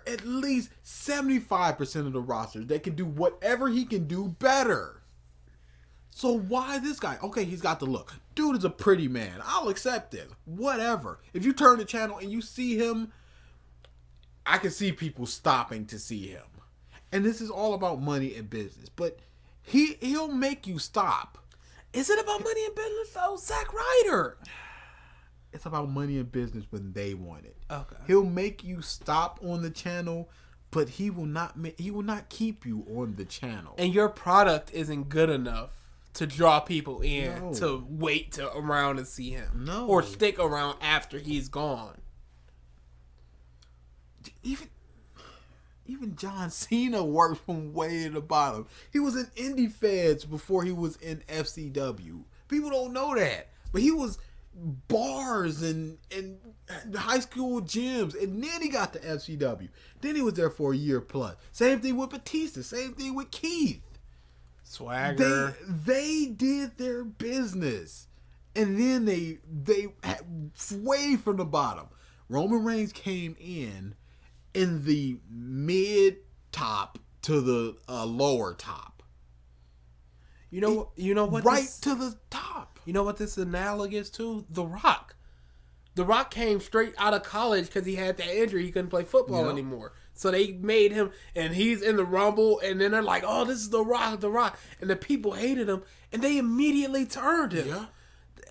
at least 75% of the roster that can do whatever he can do better. So why this guy? Okay, he's got the look. Dude is a pretty man. I'll accept this. Whatever. If you turn the channel and you see him, I can see people stopping to see him. And this is all about money and business. But he'll make you stop. Is it about money and business though? Zack Ryder. It's about money and business when they want it. Okay. He'll make you stop on the channel, but he will not keep you on the channel. And your product isn't good enough to draw people in to wait around to see him. No. Or stick around after he's gone. Even John Cena worked from way at the bottom. He was in indie feds before he was in FCW. People don't know that. But he was bars and high school gyms, and then he got to FCW. Then he was there for a year plus. Same thing with Batista. Same thing with Keith. Swagger. They did their business, and then they way from the bottom. Roman Reigns came in the mid top to the lower top. You know what? Right to the top. You know what this is analogous to? The Rock. The Rock came straight out of college because he had that injury. He couldn't play football anymore. So they made him, and he's in the Rumble, and then they're like, oh, this is The Rock, The Rock. And the people hated him, and they immediately turned him. Yeah.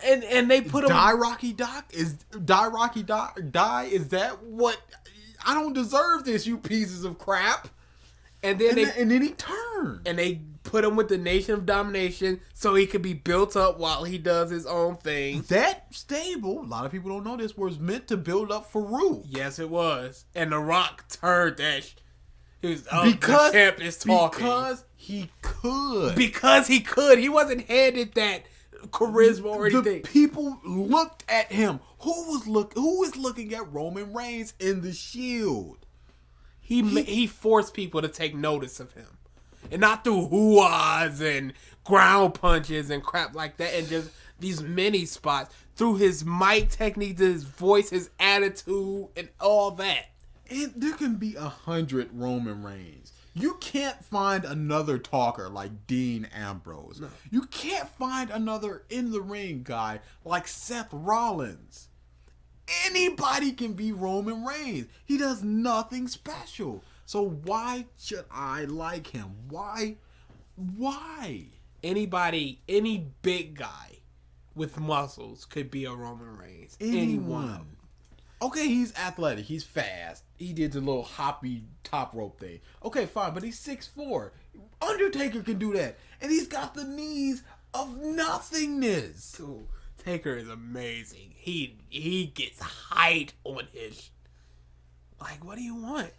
And they put him... Die Rocky Doc? Is that what... I don't deserve this, you pieces of crap. And then he turned. And they put him with the Nation of Domination so he could be built up while he does his own thing. That stable, a lot of people don't know this, was meant to build up Farouk. Yes, it was. And The Rock turned that. He was, the champ is talking. Because he could. Because he could. He wasn't handed that charisma or anything. The people looked at him. Who is looking at Roman Reigns in the Shield? He forced people to take notice of him. And not through hoo-ahs and ground punches and crap like that, and just these mini spots. Through his mic technique, his voice, his attitude, and all that. And there can be 100 Roman Reigns. You can't find another talker like Dean Ambrose. No. You can't find another in-the-ring guy like Seth Rollins. Anybody can be Roman Reigns. He does nothing special. So why should I like him? Why? Any big guy with muscles could be a Roman Reigns. Anyone. Okay, he's athletic. He's fast. He did the little hoppy top rope thing. Okay, fine, but he's 6'4". Undertaker can do that. And he's got the knees of nothingness. Dude, Taker is amazing. He gets height on his... Like, what do you want?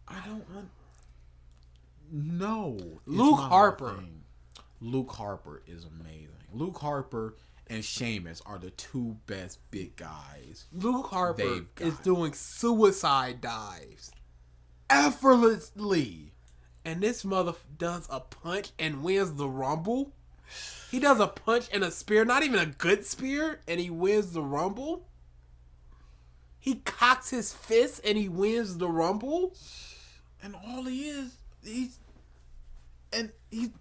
I don't want... No. Luke Harper. Luke Harper is amazing. Luke Harper and Sheamus are the two best big guys. Luke Harper is doing suicide dives. Effortlessly. And this mother does a punch and wins the Rumble. He does a punch and a spear, not even a good spear, and he wins the Rumble. He cocks his fist and he wins the Rumble. And all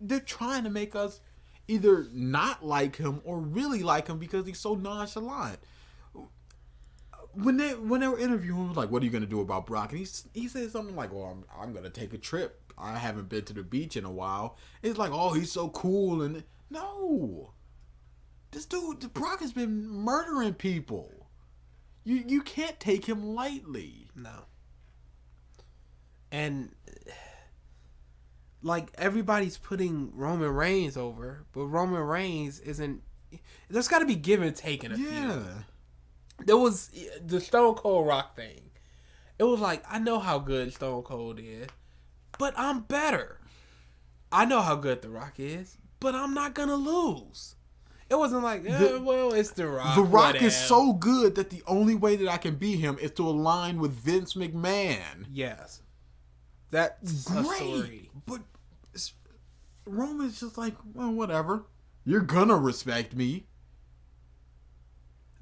they're trying to make us either not like him or really like him because he's so nonchalant. When they were interviewing him, like, what are you going to do about Brock? And he said something like, well, I'm going to take a trip. I haven't been to the beach in a while. It's like, oh, he's so cool. And no. This dude, Brock has been murdering people. You can't take him lightly. No. And... like, everybody's putting Roman Reigns over, but Roman Reigns isn't... There's got to be give and take in a feud. There was the Stone Cold Rock thing. It was like, I know how good Stone Cold is, but I'm better. I know how good The Rock is, but I'm not going to lose. It wasn't like, well, it's The Rock. The Rock is so good that the only way that I can beat him is to align with Vince McMahon. Yes. That's great. A story. But Roman's just like, well, whatever. You're gonna respect me.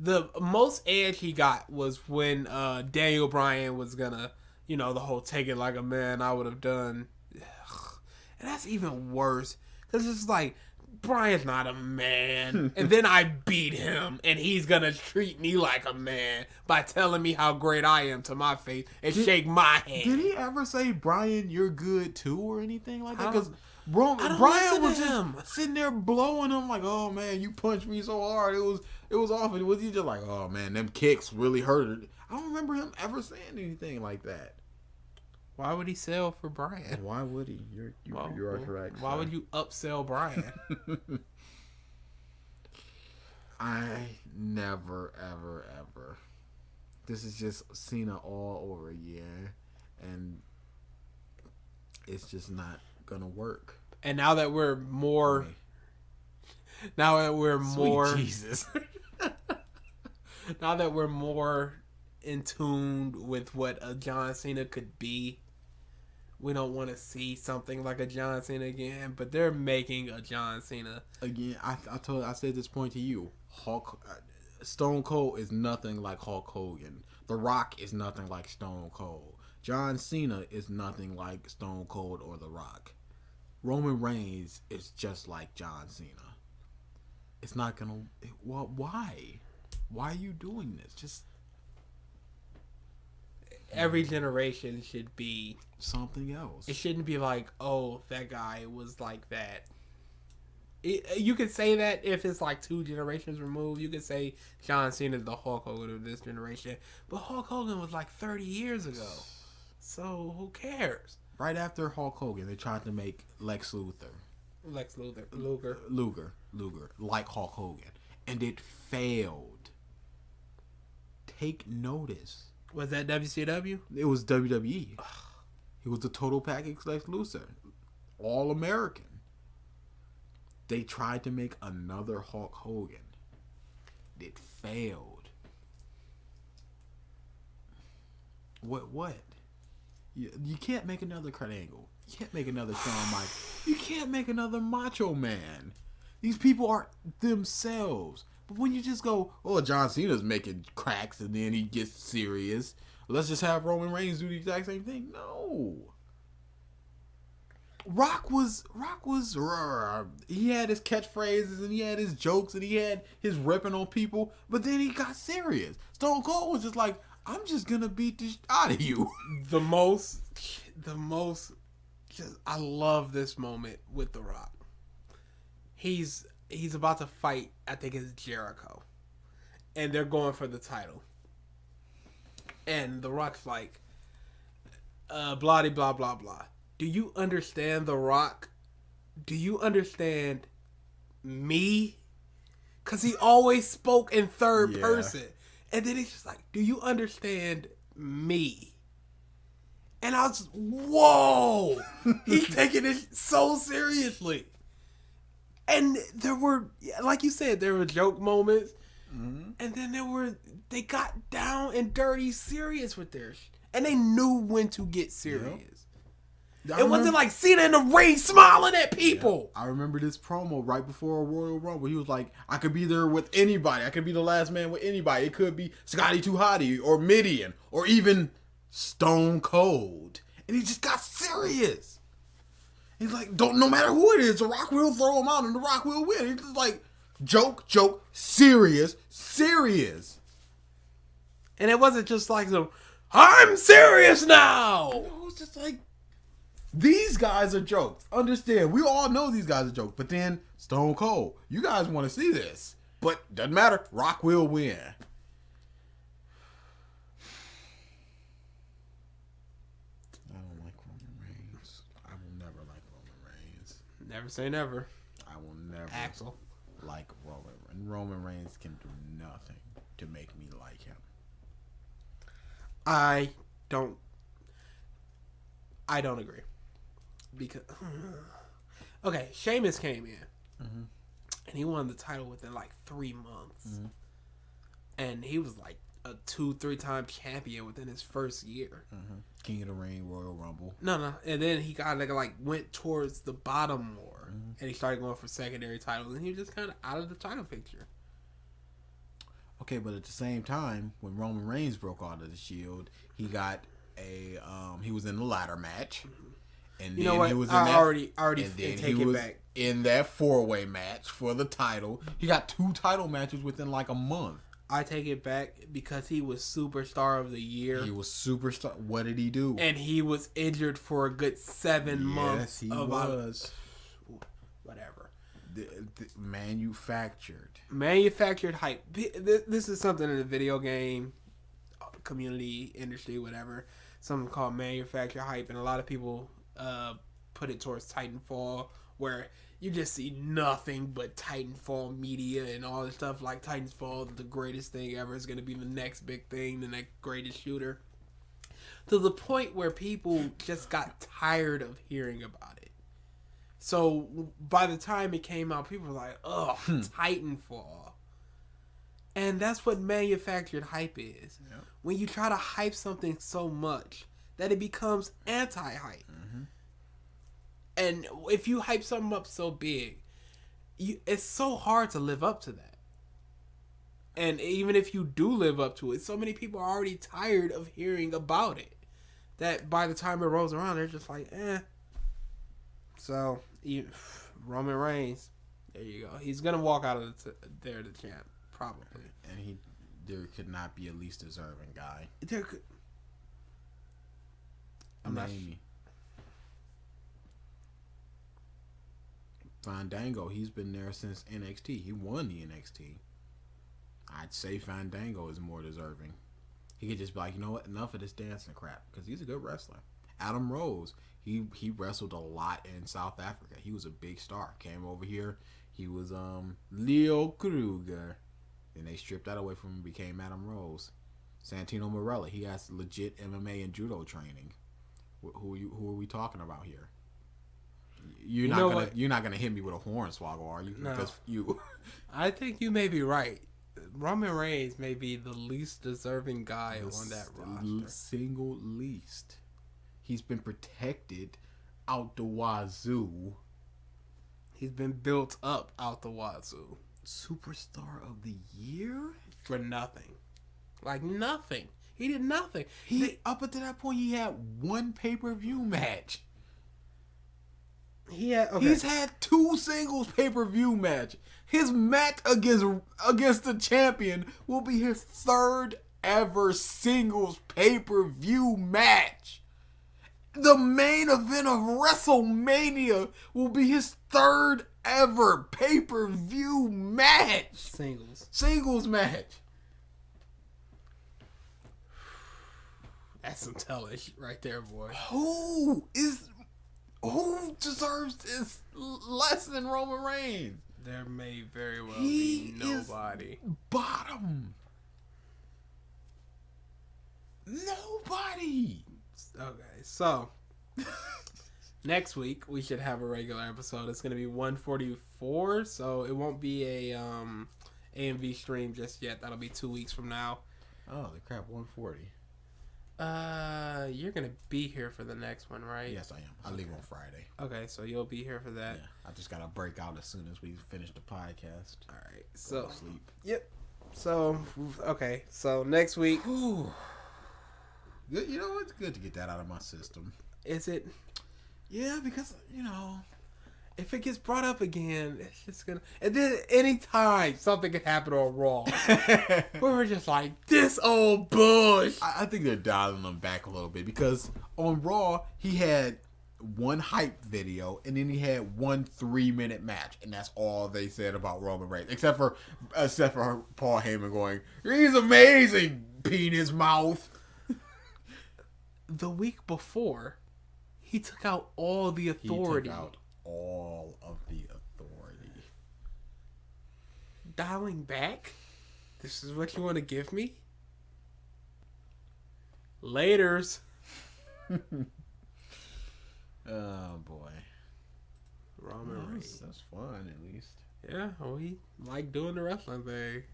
The most edge he got was when Daniel Bryan was gonna, the whole take it like a man I would have done. And that's even worse. Because it's like, Bryan's not a man. And then I beat him, and he's gonna treat me like a man by telling me how great I am to my face and shake my hand. Did he ever say, Bryan, you're good too, or anything like that? Because Bryan was just sitting there blowing him like, oh man, you punched me so hard. It was awful. Was he just like, oh man, them kicks really hurted? I don't remember him ever saying anything like that. Why would he sell for Bryan? Why would he? You are correct. Why would you upsell Bryan? I never, ever, ever. This is just Cena all over again, and it's just not gonna work. And now that we're more, Sweet Jesus. Now that we're more in tune with what a John Cena could be, we don't want to see something like a John Cena again. But they're making a John Cena again. I said this point to you. Stone Cold is nothing like Hulk Hogan. The Rock is nothing like Stone Cold. John Cena is nothing like Stone Cold or The Rock. Roman Reigns is just like John Cena. It's not gonna. Well, why? Why are you doing this? Just every generation should be something else. It shouldn't be like, oh, that guy was like that. You could say that if it's like 2 generations removed. You could say John Cena is the Hulk Hogan of this generation. But Hulk Hogan was like 30 years ago. So who cares? Right after Hulk Hogan, they tried to make Lex Luger like Hulk Hogan. And it failed. Take notice. Was that WCW? It was WWE. It was the total package Lex Luger. All American. They tried to make another Hulk Hogan. It failed. What? You can't make another Kurt Angle. You can't make another Shawn Michaels. You can't make another Macho Man. These people are themselves. But when you just go, oh, John Cena's making cracks and then he gets serious. Let's just have Roman Reigns do the exact same thing. No. Rock was he had his catchphrases and he had his jokes and he had his ripping on people, but then he got serious. Stone Cold was just like, I'm just gonna beat this out of you. The most I love this moment with The Rock. He's about to fight, I think it's Jericho, and they're going for the title, and The Rock's like, blah blah blah blah. Do you understand The Rock? Do you understand me? Because he always spoke in third person. And then he's just like, do you understand me? And I was, whoa! He's taking it so seriously. And there were, like you said, there were joke moments. Mm-hmm. And then they got down and dirty serious with their and they knew when to get serious. It wasn't like Cena in the ring smiling at people. Yeah. I remember this promo right before a Royal Rumble. He was like, I could be there with anybody. I could be the last man with anybody. It could be Scotty 2 Hotty or Midian or even Stone Cold. And he just got serious. He's like, no matter who it is, The Rock will throw him out and The Rock will win. He's just like, joke, serious. And it wasn't just like I'm serious now. It was just like, these guys are jokes. Understand, we all know these guys are jokes. But then, Stone Cold, you guys want to see this. But doesn't matter. Rock will win. I don't like Roman Reigns. I will never like Roman Reigns. Never say never. I will never Axel. Like Roman. And Roman Reigns can do nothing to make me like him. I don't agree. Because okay, Sheamus came in, mm-hmm. and he won the title within like 3 months, mm-hmm. and he was like a 2-3 time champion within his first year. Mm-hmm. King of the Ring, Royal Rumble. No, and then he got like went towards the bottom more, mm-hmm. and he started going for secondary titles, and he was just kind of out of the title picture. Okay, but at the same time, when Roman Reigns broke out of the Shield, he got he was in the ladder match. Mm-hmm. And you then know what? he was I already and then take he it was back. in that 4-way match for the title. He got 2 title matches within like a month. I take it back because he was Superstar of the Year. He was superstar. What did he do? And he was injured for a good 7 months. Yes, he was. Whatever. Manufactured Hype. This is something in the video game community, industry, whatever. Something called manufactured hype. And a lot of people put it towards Titanfall, where you just see nothing but Titanfall media and all this stuff. Like Titanfall, the greatest thing ever, is going to be the next big thing, the next greatest shooter. To the point where people just got tired of hearing about it. So by the time it came out, people were like, "Oh, Titanfall." And that's what manufactured hype is. Yep. When you try to hype something so much that it becomes anti-hype. Mm-hmm. And if you hype something up so big, it's so hard to live up to that. And even if you do live up to it, so many people are already tired of hearing about it that by the time it rolls around, they're just like, eh. So, Roman Reigns, there you go. He's going to walk out of the champ, probably. And there could not be a least deserving guy. I'm not sure. Fandango, he's been there since NXT. He won the NXT. I'd say Fandango is more deserving. He could just be like, you know what, enough of this dancing crap, because he's a good wrestler. Adam Rose, he wrestled a lot in South Africa. He was a big star. Came over here, he was Leo Kruger. Then they stripped that away from him and became Adam Rose. Santino Marella, he has legit MMA and judo training. Who are we talking about here? You're not gonna hit me with a hornswoggle, are you? No. Because you. I think you may be right. Roman Reigns may be the least deserving guy on that roster. Single least. He's been protected out the wazoo. He's been built up out the wazoo. Superstar of the year? For nothing. Like nothing. He did nothing. Up until that point, he had 1 pay-per-view match. He's had 2 singles pay-per-view match. His match against the champion will be his 3rd ever singles pay-per-view match. The main event of WrestleMania will be his 3rd ever pay-per-view match. Singles match. That's some tellish right there, boy. Who deserves this less than Roman Reigns? There may very well be nobody. Bottom. Nobody. Okay, so next week we should have a regular episode. It's going to be 144, so it won't be a AMV stream just yet. That'll be 2 weeks from now. Oh, the crap, 140. You're gonna be here for the next one, right? Yes, I am. I leave on Friday. Okay, so you'll be here for that. Yeah, I just gotta break out as soon as we finish the podcast. All right, so sleep. Yep. So okay, so next week. Whew. Good. You know, it's good to get that out of my system. Is it? Yeah, because if it gets brought up again, it's just gonna. And then anytime something could happen on Raw, we were just like, this old bush. I think they're dialing them back a little bit because on Raw he had 1 hype video and then he had 1 3-minute match, and that's all they said about Roman Reigns, except for Paul Heyman going, "He's amazing," peeing his mouth. The week before, he took out all the authority. All of the authority. Dialing back? This is what you want to give me? Laters. Oh boy. Roman Reigns. That's fun, at least. Yeah, we like doing the wrestling thing.